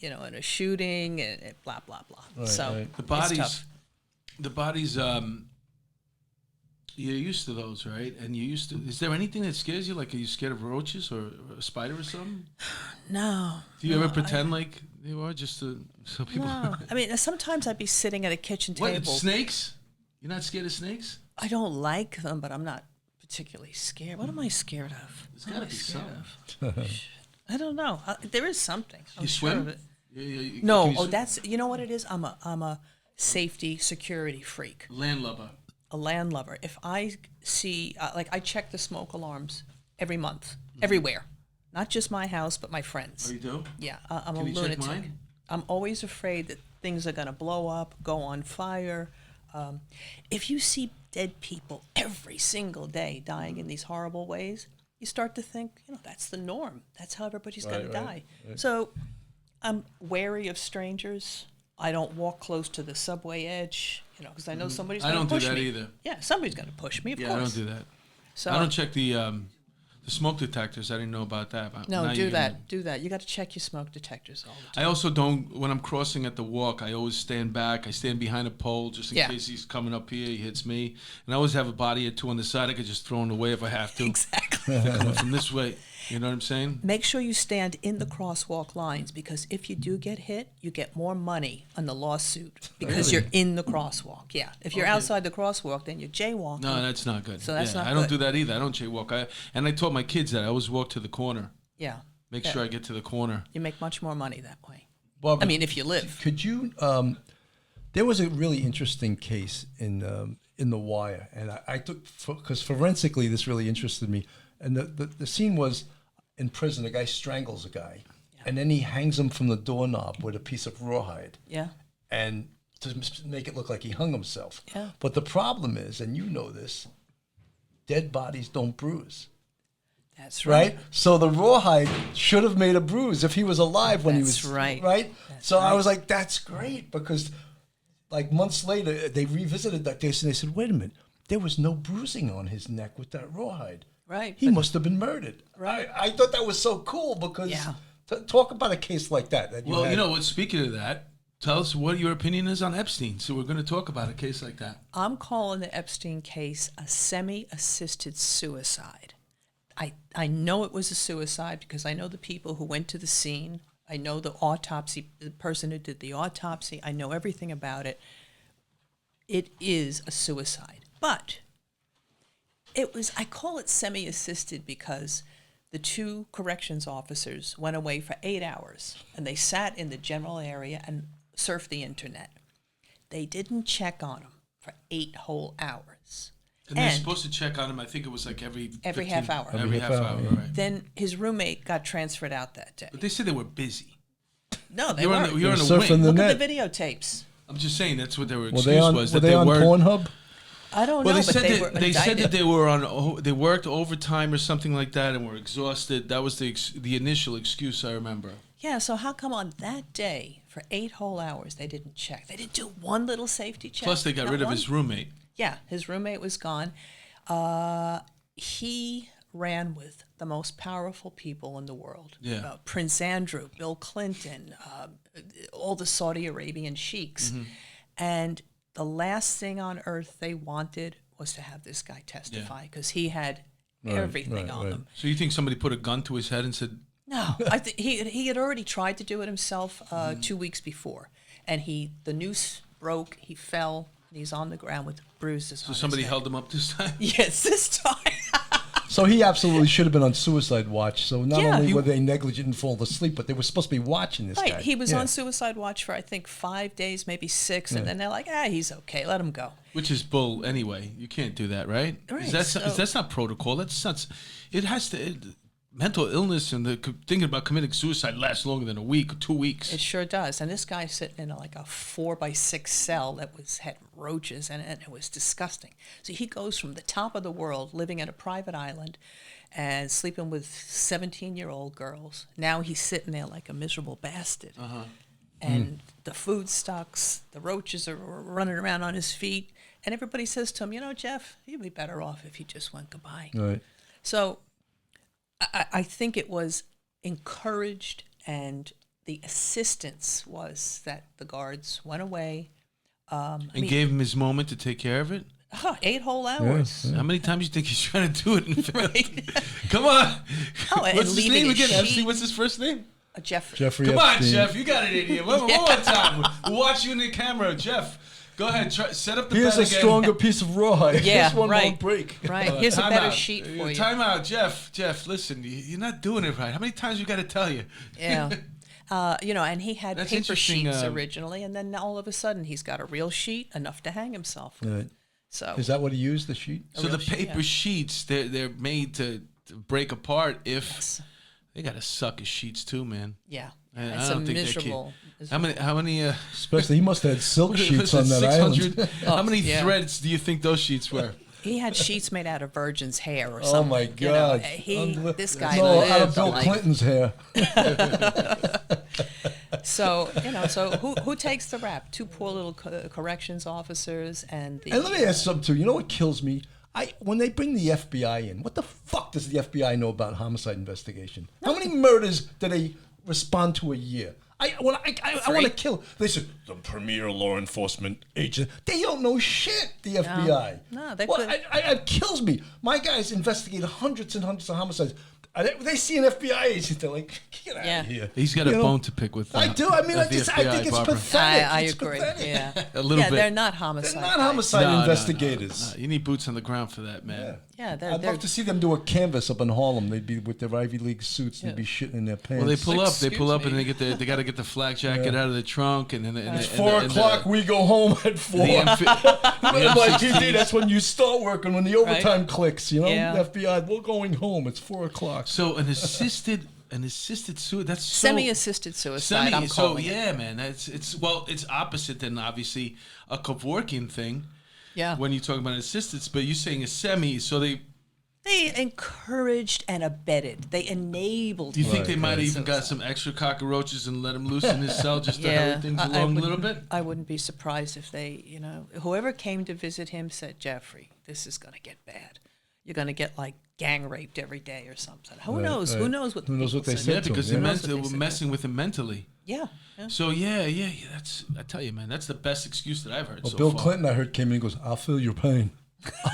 in a shooting and blah blah blah. Right, So right. The it's bodies, tough. the bodies. You're used to those, right? And you used to. Is there anything that scares you? Like, are you scared of roaches or a spider or something? No. Do you no, ever pretend like you are just so people? No. I mean, sometimes I'd be sitting at a kitchen What, table. snakes? You're not scared of snakes? I don't like them, but I'm not particularly scared. What am I scared of? There's What got am to I be scared something. of? I don't know. There is something. I'm You sure swim? of it. You- No. can you Oh, swim? that's you know what it is. I'm a safety security freak. Landlubber. A land lover. If I see, like, I check the smoke alarms every month, everywhere, not just my house, but my friends. Oh, you do? Yeah, I'm Can a you check lunatic. mine? I'm always afraid that things are going to blow up, go on fire. If you see dead people every single day dying in these horrible ways, you start to think, that's the norm. That's how everybody's going to die. So I'm wary of strangers. I don't walk close to the subway edge, because I know somebody's I going to don't push do that me. either. Yeah, somebody's going to push me, of Yeah, course. I don't do that. So I don't check the smoke detectors. I didn't know about that. no, Now do you're gonna- that. Do that. You got to check your smoke detectors all the time. I also don't, when I'm crossing at the walk, I always stand back. I stand behind a pole just in Yeah. case he's coming up here, he hits me. And I always have a body or two on the side. I could just throw them away if I have to. Exactly. They're coming from this way. You know what I'm saying? Make sure you stand in the crosswalk lines, because if you do get hit, you get more money on the lawsuit because Really? you're in the crosswalk. Yeah. If you're Okay. outside the crosswalk, then you're jaywalking. No, that's not good. So that's not I don't good. do that either. I don't jaywalk. And I taught my kids that. I always walk to the corner. Yeah. Make Yeah. sure I get to the corner. You make much more money that way. Barbara, I mean, if you live. could you? There was a really interesting case in The Wire, and I took because forensically this really interested me. And the scene was in prison. A guy strangles a guy, and then he hangs him from the doorknob with a piece of rawhide, Yeah. and to make it look like he hung himself. Yeah. But the problem is, and you know this, dead bodies don't bruise. That's Right? right. So the rawhide should have made a bruise if he was alive when he That's was right. Right? That's So I right. was like, that's great, because like months later they revisited that case and they said, wait a minute, there was no bruising on his neck with that rawhide. Right. He but- must have been murdered. Right. I thought that was so cool because Yeah. talk about a case like that. Well, had. you know what? Speaking of that, tell us what your opinion is on Epstein. So we're going to talk about a case like that. I'm calling the Epstein case a semi-assisted suicide. I know it was a suicide because I know the people who went to the scene. I know the person who did the autopsy. I know everything about it. It is a suicide. But I call it semi-assisted because the two corrections officers went away for 8 hours and they sat in the general area and surfed the internet. They didn't check on him for 8 whole hours. And they're supposed to check on him. I think it was like every half hour. Every half hour, right? Then his roommate got transferred out that day. But they said they were busy. No, they You're on weren't. the, you're on the Surfing wing. the Look net. at the videotapes. I'm just saying that's what their Were excuse they on, was. were That they on weren't. Pornhub? I don't Well, know, they but said they that were they said that indicted. they were on. They worked overtime or something like that and were exhausted. That was the initial excuse I remember. Yeah, so how come on that day, for 8 whole hours, they didn't check? They didn't do one little safety check? Plus, they got Not rid of one? his roommate. Yeah, his roommate was gone. He ran with the most powerful people in the world. Yeah. Prince Andrew, Bill Clinton, all the Saudi Arabian sheiks. Mm-hmm. And the last thing on earth they wanted was to have this guy testify because he had everything on right. him. So you think somebody put a gun to his head and said, No, I think he had already tried to do it himself 2 weeks before, and the noose broke. He fell, and he's on the ground with bruises. so somebody held him up this time? Yes, this time. So he absolutely should have been on suicide watch. So not Yeah. only were they negligent and falling asleep, but they were supposed to be watching this Right, guy. he was Yeah. on suicide watch for I think 5 days, maybe 6, and then they're like, he's okay, let him go. Which is bull anyway. You can't do that, right? Right, That's not protocol. That's not. It has to. Mental illness and thinking about committing suicide lasts longer than a week or 2 weeks. It sure does. And this guy's sitting in like a 4x6 cell that had roaches in it, and it was disgusting. So he goes from the top of the world, living at a private island, and sleeping with 17-year-old girls. Now he's sitting there like a miserable bastard. And the food sucks. The roaches are running around on his feet. And everybody says to him, Jeff, you'd be better off if you just went goodbye. Right. So I think it was encouraged and the assistance was that the guards went away. And gave him his moment to take care of it? 8 whole hours. How many times do you think he's trying to do it? Right. Come on. Oh, and What's his leaving name a again? sheet. Epstein, what's his first name? Jeffrey. Come on, Epstein. Jeff. You got it in you. One more time. We'll watch you in the camera. Jeff, go ahead. Set up the Here's bed a again. stronger piece of rawhide. Yeah, This one right. won't break. Right. Here's a Time better out. sheet for you. Time out, Jeff. Jeff, listen. You're not doing it right. How many times we got to tell you? Yeah. And he had That's paper interesting, sheets originally, and then all of a sudden he's got a real sheet, enough to hang himself. Right. So Is that what he used, the sheet? So the real sheet, paper yeah. sheets, they're made to break apart if yes. they got to suck his sheets too, man. Yeah. I It's don't a think they're miserable. How many Especially, he must have had silk sheets was it, on that 600? island. How many yeah. threads do you think those sheets were? He had sheets made out of virgin's hair or Oh something. my God! This guy No, out of lived Bill life. Clinton's hair. So who takes the rap? 2 poor little corrections officers and the. And let me ask something too. You know what kills me? When they bring the FBI in, what the fuck does the FBI know about homicide investigation? How many murders do they respond to a year? I want to kill. They said the premier law enforcement agent. They don't know shit. The FBI. No, they well, could. it kills me. My guys investigate hundreds and hundreds of homicides. They see an FBI agent, they're like, get out Yeah. of here. He's got a You know? bone to pick with. I do. I mean, I the think FBI, it's Barbara. pathetic. I It's agree. pathetic. Yeah. A little bit. They're not homicide. They're not guys. homicide No, investigators. no. You need boots on the ground for that, man. Yeah. Yeah, I'd love to see them do a canvas up in Harlem. They'd be with their Ivy League suits. They'd be shitting in their pants. Well, they pull up. They Excuse pull up, me. and they got to get the flak jacket out of the trunk, and then It's 4 o'clock. We go home at 4. The Like M16s. that's when you start working. When the overtime clicks, you know. Yeah. FBI, we're going home. It's 4 o'clock. So an assisted suicide. That's so, Semi-assisted suicide. I'm calling it. yeah, man. It's opposite than obviously a Kevorkian thing. Yeah. When you talk about assistance, but you're saying a semi. So they. They encouraged and abetted. They enabled. Do you think Right, they might have right. even got some extra cockroaches and let him loose in his cell just to hurry things I along a wouldn't- little bit? I wouldn't be surprised if they, whoever came to visit him said, Jeffrey, this is going to get bad. You're going to get like gang raped every day or something. Who Right, knows? right. Who knows what? Who knows what they people said? Yeah, to because him, they yeah. Knows what they were said. messing with him mentally. Yeah. So yeah. That's I tell you, man, that's the best excuse that I've heard Well, so Bill far. Clinton, I heard, came in and goes, "I'll feel your pain.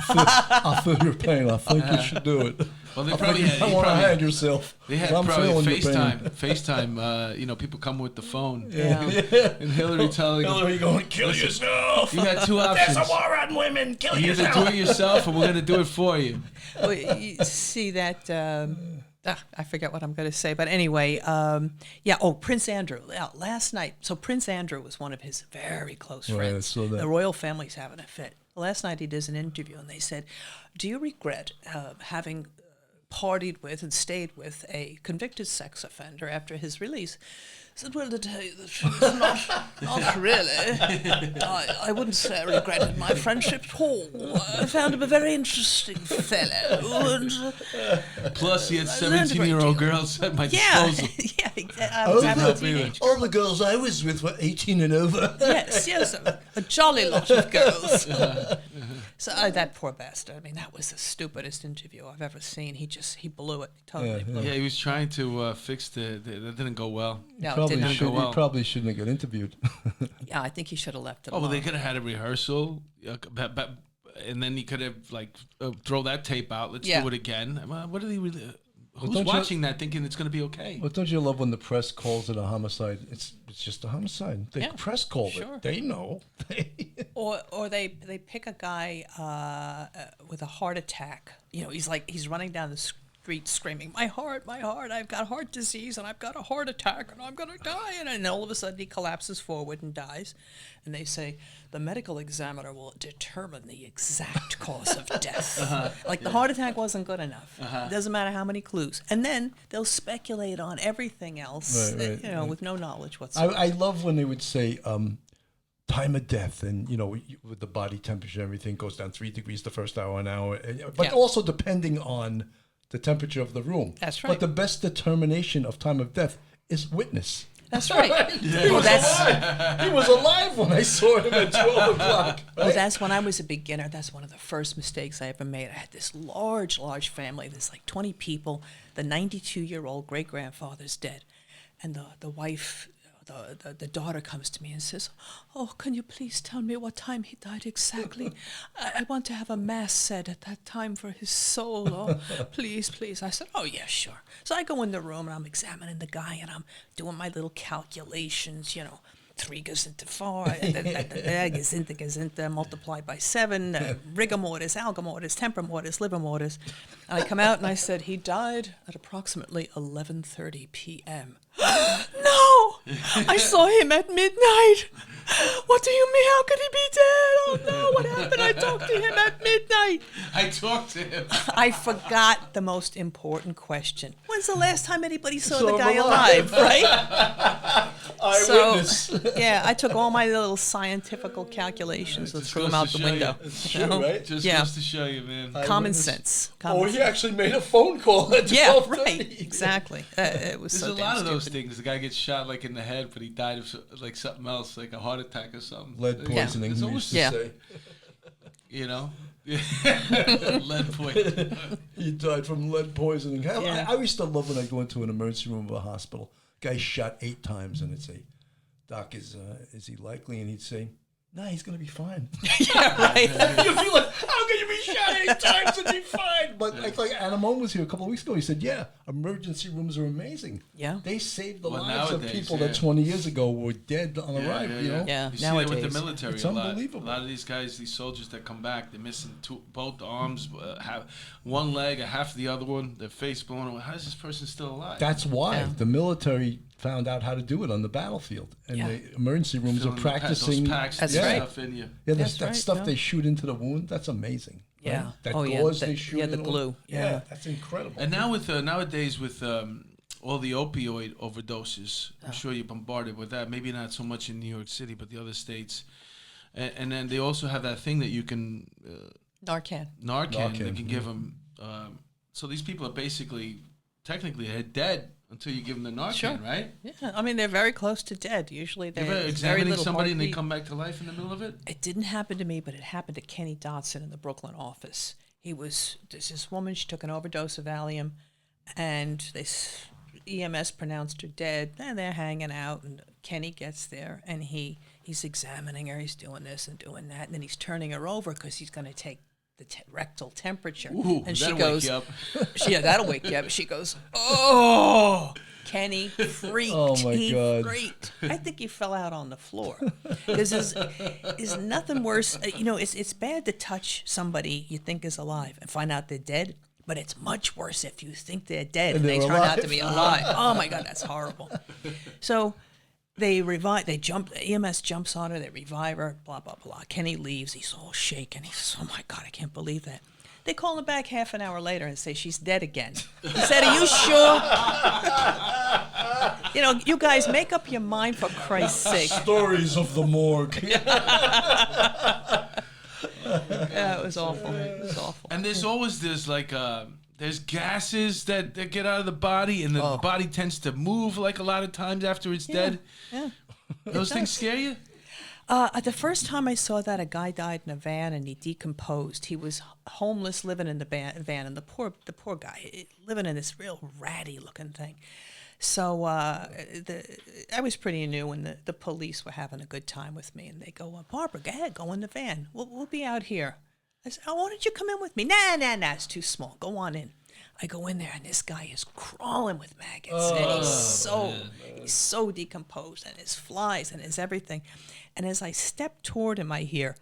I'll feel your pain. I think you should do it. Well, they I probably think had. you he want to probably- hang yourself. They had I'm probably feeling your pain." FaceTime. People come with the phone. Yeah. And Hillary telling him, Hillary going, kill yourself. you got two There's options. a war on women. Kill You either yourself. do it yourself, or we're going to do it for you. Well, you see that. I forget what I'm going to say, but anyway, Prince Andrew. Last night, so Prince Andrew was one of his very close Right, I friends. saw that. The royal family's having a fit. Last night he does an interview, and they said, "Do you regret having partied with and stayed with a convicted sex offender after his release?" I said, "Well, to tell you the truth, not really. I wouldn't say I regretted my friendship at all. I found him a very interesting fellow. And, Plus, he had I learned a great 17-year-old deal. girls at my yeah, disposal. yeah, exactly. I was having a teenage All the girls I was with were 18 and over. Yes, a jolly lot of girls. So that poor bastard. I mean, that was the stupidest interview I've ever seen. He blew it. He totally blew Yeah, it. he was trying to fix that didn't go well. No, it Probably did not should, go well. He probably shouldn't have got interviewed. Yeah, I think he should have left it Oh, well, alone. they could have had a rehearsal, and then he could have throw that tape out. Let's Yeah. do it again. What are they really? Who's don't you- watching that thinking it's going to be okay? But don't you love when the press calls it a homicide? It's just a homicide. The Yeah, press called sure. it. They know. Or they pick a guy with a heart attack. He's running down the street screaming, my heart, I've got heart disease and I've got a heart attack and I'm going to die. And then all of a sudden he collapses forward and dies. And they say, the medical examiner will determine the exact cause of death. The heart attack wasn't good enough. Doesn't matter how many clues. And then they'll speculate on everything else, Right, with no knowledge whatsoever. I love when they would say time of death, and with the body temperature, everything goes down 3 degrees the first hour, an hour, but Yeah. also depending on the temperature of the room. That's right. But the best determination of time of death is witness. That's right. He was alive. He was alive when I saw him at 12 o'clock. Well, that's when I was a beginner. That's one of the first mistakes I ever made. I had this large family. There's like 20 people. The 92-year-old great-grandfather's dead. And the wife, the daughter comes to me and says, "Oh, can you please tell me what time he died exactly? I want to have a mass said at that time for his soul. Oh, please, please." I said, "Oh, yeah, sure." So I go in the room and I'm examining the guy and I'm doing my little calculations, 3 goes into 4, goes into multiplied by 7, rigor mortis, alga mortis, tempora mortis, liver mortis. And I come out and I said, "He died at approximately 11:30 p.m. No! I saw him at midnight. What do you mean? How could he be dead? Oh, no, what happened? I talked to him at midnight. I talked to him. I forgot the most important question. When's the last time anybody saw the guy alive, right? Eyewitness. So, yeah, I took all my little scientific calculations and threw them out the window. It's true, right? Just Yeah. goes to show you, man. Common Eyewitness. sense. Oh, he actually made a phone call at 12:30. Yeah, right. Exactly. It was There's so a damn lot of those stupid. things. The guy gets shot like in the head, but he died of like something else, like a heart attack or something. Lead poisoning, There's we always, used to Yeah. say. Lead poisoning. He died from lead poisoning. Yeah. I used to love when I go into an emergency room of a hospital. Guy shot 8 times, and I'd say, "Doc, is he likely?" And he'd say, "Nah, he's gonna be fine." Yeah, right. You'd be like, "How can you be shot 8 times and be fine?" But like Anamon was here a couple of weeks ago. He said, "Yeah, emergency rooms are amazing. Yeah. They saved the Well, lives of nowadays, people yeah. that 20 years ago were dead on arrival. You know, Yeah, You see that with nowadays. the military It's a lot. unbelievable. A lot of these guys, these soldiers that come back, they're missing both arms, have one leg, half the other one, their face blown away. How is this person still alive? That's why Yeah. the military found out how to do it on the battlefield, and Yeah. the emergency rooms Filling are those practicing. packs, That's and right. stuff in you. Yeah, That's that right, stuff yeah. they shoot into the wound, that's amazing. right? Yeah. That Oh, yeah, gauze the- they shoot yeah, the in glue, Yeah, yeah. that's incredible. And now with nowadays with all the opioid overdoses, I'm sure you're bombarded with that. Maybe not so much in New York City, but the other states. And then they also have that thing that you can Narcan. Narcan. They Narcan, can give them. So these people are basically technically dead until you give them the Narcan, Sure. right? Yeah, I mean, they're very close to dead. Usually You they're ever very examining little somebody and they heartbeat. come back to life in the middle of it? It didn't happen to me, but it happened to Kenny Dodson in the Brooklyn office. There's this woman, she took an overdose of Valium, and EMS pronounced her dead, and they're hanging out, and Kenny gets there, and he's examining her, he's doing this and doing that, and then he's turning her over because he's going to take the rectal temperature. Ooh, and she that'll goes, wake you up. Yeah, that'll wake you up. She goes, "Oh!" Kenny freaked. Oh, my he God. freaked. I think he fell out on the floor. Because there's nothing worse. It's bad to touch somebody you think is alive and find out they're dead. But it's much worse if you think they're dead and they they're turn out to alive. be alive. Oh my God, that's horrible. So they jump. EMS jumps on her. They revive her. Blah blah blah. Kenny leaves. He's all shaken. He says, "Oh my God, I can't believe that." They call him back half an hour later and say she's dead again. He said, "Are you sure?" You guys make up your mind for Christ's sake. Stories of the morgue. Yeah, it was awful. It was awful. And there's always there's gases that get out of the body, and the body tends to move like a lot of times after it's dead. Yeah. Those things does. scare you? The first time I saw that, a guy died in a van and he decomposed. He was homeless, living in the van, and the poor guy living in this real ratty looking thing. So I was pretty new, and the police were having a good time with me, and they go, "Well, Barbara, go ahead, go in the van. We'll be out here." I said, "Oh, why don't you come in with me?" Nah, it's too small. Go on in. I go in there, and this guy is crawling with maggots, and he's so decomposed, and his flies, and his everything. And as I step toward him, I hear,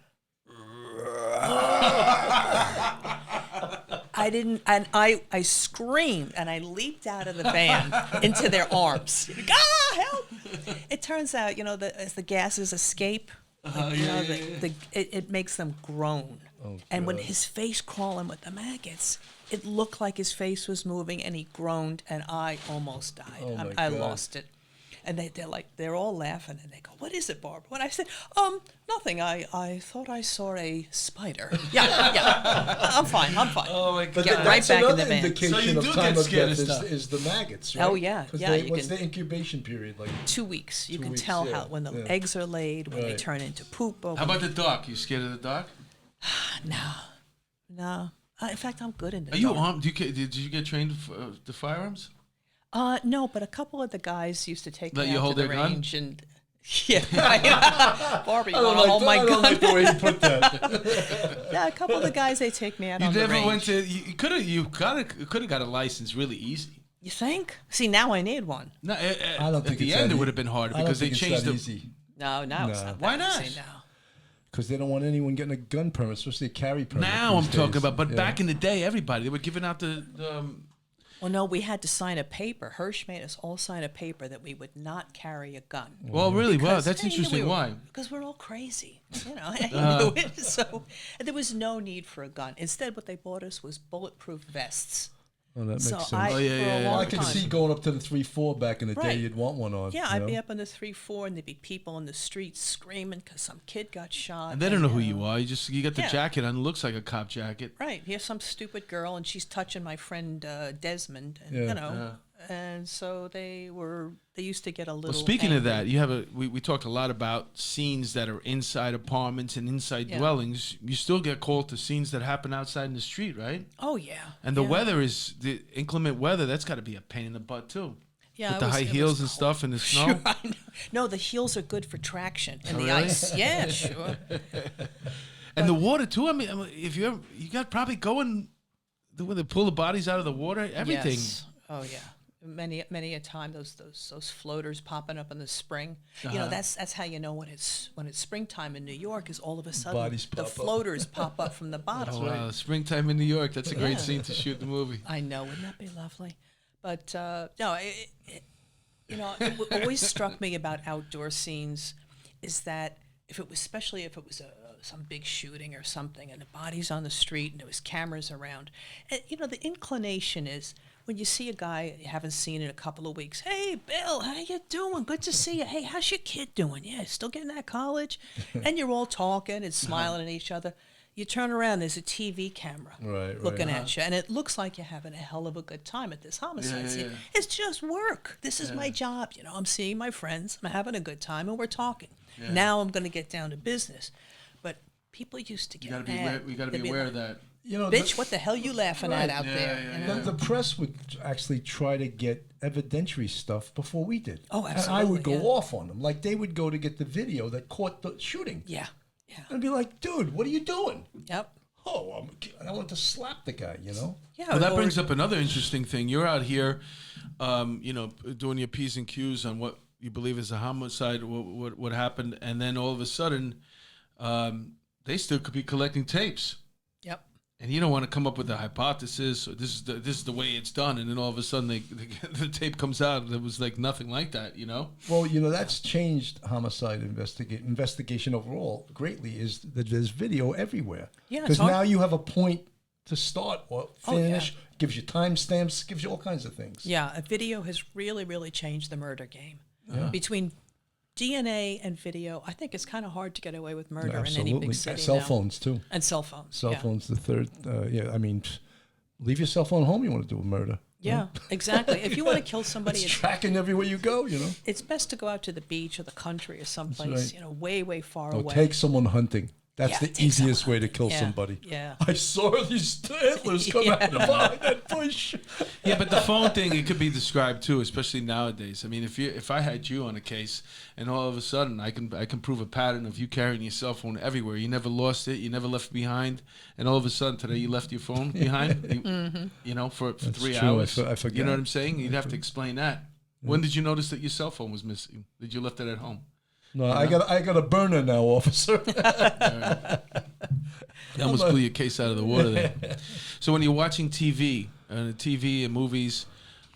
I screamed, and I leaped out of the van into their arms. Help! It turns out, as the gases escape, it makes them groan. And when his face crawling with the maggots, it looked like his face was moving, and he groaned, and I almost died. Oh, my I God. lost it. And they're all laughing, and they go, "What is it, Barbara?" When I said, nothing. I thought I saw a spider. Yeah. I'm fine. Oh my But God. Get right that's back in another the van. indication So you of do time get of scared death of stuff. is the maggots, right? Oh, yeah. 'Cause Yeah, what's the incubation period like? 2 weeks. You 2 can weeks, tell yeah, how when the yeah. eggs are laid, when they Right. turn into poop. Or How about the dark? You scared of the dark? No. In fact, I'm good in the Are you dark. armed? Did you get trained for the firearms? No, but a couple of the guys used to take Let me you out hold to the their gun? range and. Yeah, right. Barbie, you want to hold my I don't gun? like the way you put that. Yeah, a couple of the guys they take me out You on the never range. went to. You could have got a license really easy. You think? See, now I need one. No, I don't think at the it's end that it would have been harder I don't because they think it's changed that the. easy. No, now it's No. not. Why that not? easy now. Because they don't want anyone getting a gun permit, especially a carry permit. Now I'm these talking days. about, but Yeah. back in the day, everybody they were giving out the Well, no, we had to sign a paper. Hirsch made us all sign a paper that we would not carry a gun. well, really, wow, that's Hey, interesting. Why? Because we're all crazy, you know. I knew it. So there was no need for a gun. Instead, what they bought us was bulletproof vests. Oh, that makes So sense. I, Oh, yeah, for yeah, a yeah. long I could time, see going up to the 3-4 back in the day. Right. You'd want one on. yeah, you I'd know? be up on the 3-4, and there'd be people in the streets screaming because some kid got shot. And they don't know who you are. You got the Yeah. jacket on. It looks like a cop jacket. Right. Here's some stupid girl, and she's touching my friend Desmond, and, Yeah. you know. And so they used to get a little. Well, speaking of angry. that, we talked a lot about scenes that are inside apartments and inside Yeah. dwellings. You still get called to scenes that happen outside in the street, right? Oh yeah. And the yeah. weather the inclement weather. That's got to be a pain in the butt too. Yeah, With it the was- high it was heels and cold. stuff and the snow. Sure, I know. No, the heels are good for traction and the really? ice. Yeah, sure. And the water too. I mean, if you got probably going when they pull the bodies out of the water, everything. Yes. Oh yeah. Many a time those floaters popping up in the spring. You know, that's how you know when it's springtime in New York is all of a sudden Bodies the pop up. floaters pop up from the bottom. Oh, wow, springtime in New York. That's a great Yeah. scene to shoot the movie. I know, wouldn't that be lovely? But no, it always struck me about outdoor scenes is that especially if it was some big shooting or something, and the body's on the street and there was cameras around, and the inclination is when you see a guy you haven't seen in a couple of weeks. Hey, Bill, how you doing? Good to see you. Hey, how's your kid doing? Yeah, still getting out of college? And you're all talking and smiling at each other. You turn around, there's a TV camera Right, looking at you, and it looks like you're having a hell of a good time at this homicide Yeah, scene. yeah. It's just work. This is my job. I'm seeing my friends. I'm having a good time, and we're talking. Yeah. Now I'm going to get down to business. But people used to get You got to be mad. aware. We got to They'd be aware like, of that. Bitch, what the hell you laughing at Right. out Yeah, there? yeah, you yeah. know? The press would actually try to get evidentiary stuff before we did. Oh, And I would go absolutely, yeah. off on them. Like they would go to get the video that caught the shooting. Yeah. I'd be like, dude, what are you doing? Yep. Oh, I want to slap the guy, Yeah. Well, that or- brings up another interesting thing. You're out here, doing your P's and Q's on what you believe is a homicide, what happened, and then all of a sudden, they still could be collecting tapes, Yep. and you don't want to come up with a hypothesis or this is the way it's done, and then all of a sudden the tape comes out and it was like nothing like that, Well, that's changed homicide investigation overall greatly. Is that there's video everywhere? Yeah, it's because hard- now you have a point to start or Oh, yeah. finish. Gives you timestamps. Gives you all kinds of things. Yeah, a video has really, really changed the murder game. Between DNA and video, I think it's kind of hard to get away with murder in any big city Cell now. phones too. And cell phones. Cell yeah. phones the third. Leave your cell phone home. You want to do a murder? Yeah, exactly. If you want to kill somebody, It's tracking everywhere you go. it's best to go out to the beach or the country or someplace, right. way, way far Or away. take someone hunting. That's Yeah, the take easiest someone way to kill hunting. Yeah, somebody. yeah. I saw these antlers come out of behind that bush. Yeah, but the phone thing, it could be described too, especially nowadays. I mean, if I had you on a case and all of a sudden I can prove a pattern of you carrying your cell phone everywhere. You never lost it, you never left behind, and all of a sudden today you left your phone behind, for 3 true. hours. I forgot. You know what I'm saying? You'd have to explain that. When did you notice that your cell phone was missing? Did you left it at home? No, I got a burner now, officer. That almost blew your case out of the water there. So when you're watching TV and movies,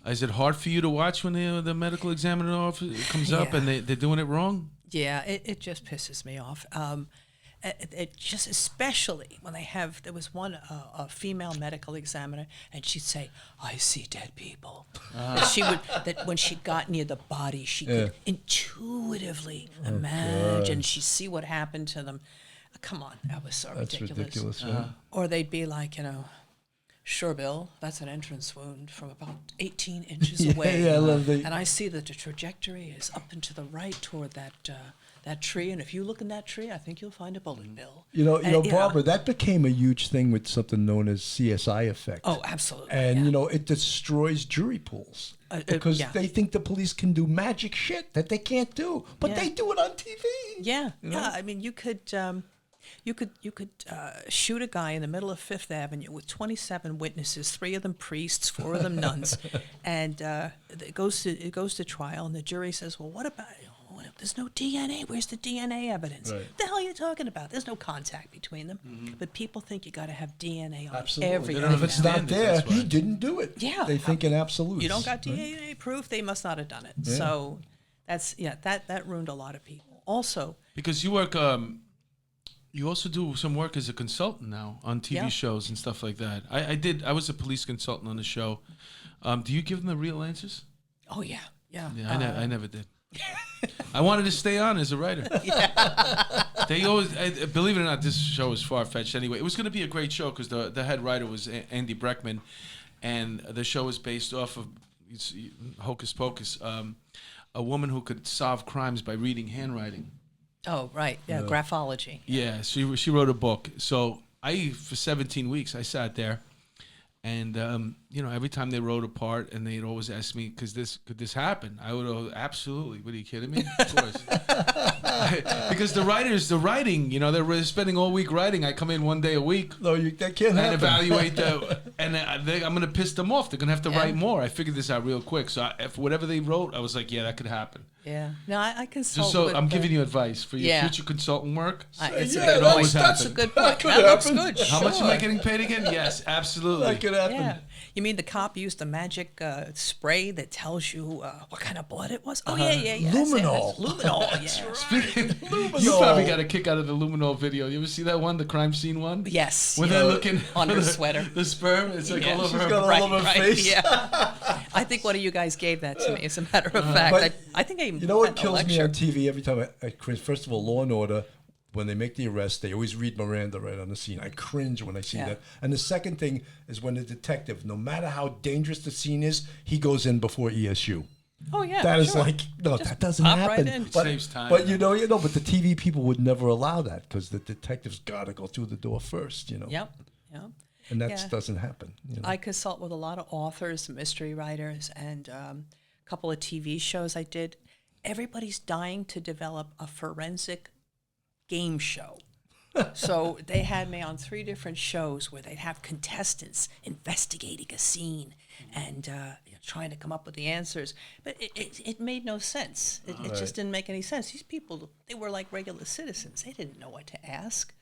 is it hard for you to watch when the medical examiner office comes up Yeah. and they're doing it wrong? Yeah, it just pisses me off. It just, especially when there was one a female medical examiner, and she'd say, "I see dead people." And she would that when she got near the body, she could intuitively imagine. She'd see what happened to them. Come on, that was so That's ridiculous. Right? Or they'd be like, "Sure, Bill, that's an entrance wound from about 18 inches away." yeah, I love the- And I see that the trajectory is up and to the right toward that tree, and if you look in that tree, I think you'll find a bullet bill. Barbara, that became a huge thing with something known as CSI effect. Oh, absolutely. And, it destroys jury pools because they think the police can do magic shit that they can't do, but they do it on TV. Yeah, I mean, you could shoot a guy in the middle of Fifth Avenue with 27 witnesses, 3 of them priests, 4 of them nuns, and it goes to trial, and the jury says, "Well, what about? There's no DNA. Where's the DNA evidence? Right. What the hell are you talking about? There's no contact between them." Mm-hmm. But people think you got to have DNA on everything. And if it's not there, That's he didn't do it. Yeah, they think in absolutes. You don't got DNA proof, they must not have done it. Yeah. So that ruined a lot of people. Also, because you work. You also do some work as a consultant now on TV shows and stuff like that. I was a police consultant on the show. Do you give them the real answers? oh yeah. I never did. I wanted to stay on as a writer. They always, believe it or not, this show is far-fetched anyway. It was going to be a great show because the head writer was Andy Breckman, and the show is based off of Hocus Pocus, a woman who could solve crimes by reading handwriting. Oh, right. Yeah, graphology. Yeah, she wrote a book. So for 17 weeks, I sat there, and every time they wrote a part, and they'd always ask me, could this happen? I would go, absolutely. What, are you kidding me? Of course. Because the writing, they're spending all week writing. I come in one day a week. No, that can't happen. And evaluate and I'm going to piss them off. They're going to have to write more. I figured this out real quick. So if whatever they wrote, I was like, yeah, that could happen. Yeah. No, I consult. Just so I'm giving you advice for your future consultant work. It's yeah, a good point. That's a good point. That looks good. How much am I getting paid again? Yes, absolutely. That could happen. Yeah. You mean the cop used a magic spray that tells you what kind of blood it was? Oh, yeah. Luminol. Luminol, yeah. You probably got a kick out of the Luminol video. You ever see that one, the crime scene one? Yes. When they're looking on her sweater. The sperm, it's like all over She's her. got all over her face. Yeah. I think one of you guys gave that to me, as a matter of fact. I think I You know what kills me lecture. on TV every time I cringe? First of all, Law and Order, when they make the arrest, they always read Miranda right on the scene. I cringe when I see that. And the second thing is when the detective, no matter how dangerous the scene is, he goes in before ESU. Oh yeah, That is sure. like, no, Just that doesn't pop happen. right in. But, Saves time. but but the TV people would never allow that because the detective's got to go through the door first, Yep. And that doesn't happen. I consult with a lot of authors, mystery writers, and a couple of TV shows I did. Everybody's dying to develop a forensic game show. So they had me on 3 different shows where they'd have contestants investigating a scene and trying to come up with the answers. But it made no sense. It just didn't make any sense. These people, they were like regular citizens. They didn't know what to ask.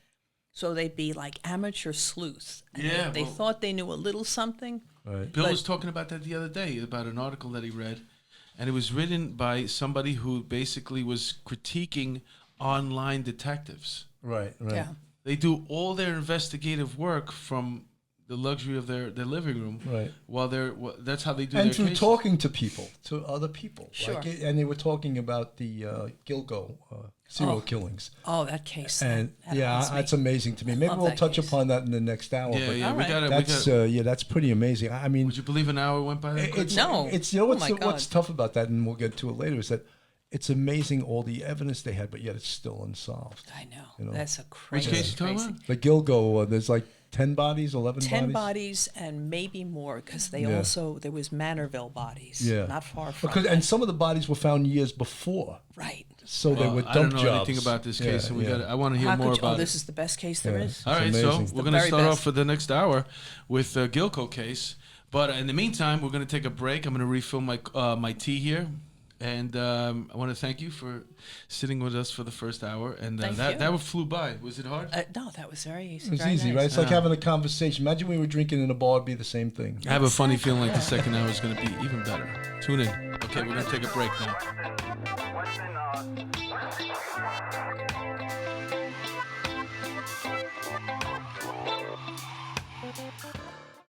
So they'd be like amateur sleuths. And they thought they knew a little something. Right. Bill was talking about that the other day, about an article that he read. And it was written by somebody who basically was critiquing online detectives. Right. Yeah. They do all their investigative work from the luxury of their living room. Right. While that's how they do And their through cases. talking to people, to other people. Sure. And they were talking about the Gilgo serial killings. Oh, that case. And that haunts me. that's amazing to me. Maybe love we'll that touch case. upon that in the next hour. Yeah, but yeah, All we right. got it. that's that's pretty amazing. I mean, Would you believe an hour went by that quick? No. It's Oh my what's God. tough about that, and we'll get to it later, is that it's amazing all the evidence they had, but yet it's still unsolved. I know. That's a Which crazy, case you talking crazy. about? The Gilgo, there's like 10 bodies, 11 10 bodies. bodies and maybe more because they Yeah. there was Manorville bodies. Yeah. Not far from Because, and some of the bodies were found years before, right. so they were I dump don't know jobs. anything about this case, and Yeah. I want to hear How more could you, about this it. is the best case there Yeah. is. All right, It's so amazing. we're The going to very start best. off for the next hour with Gilco case. But in the meantime, we're going to take a break. I'm going to refill my tea here. And I want to thank you for sitting with us for the first hour. And Thank you. that flew by. Was it hard? No, that was very easy. It's very easy, nice. right? It's like having a conversation. Imagine we were drinking in a bar, it'd be the same thing. I have a funny feeling like the second hour is going to be even better. Tune in. Okay, we're going to take a break now.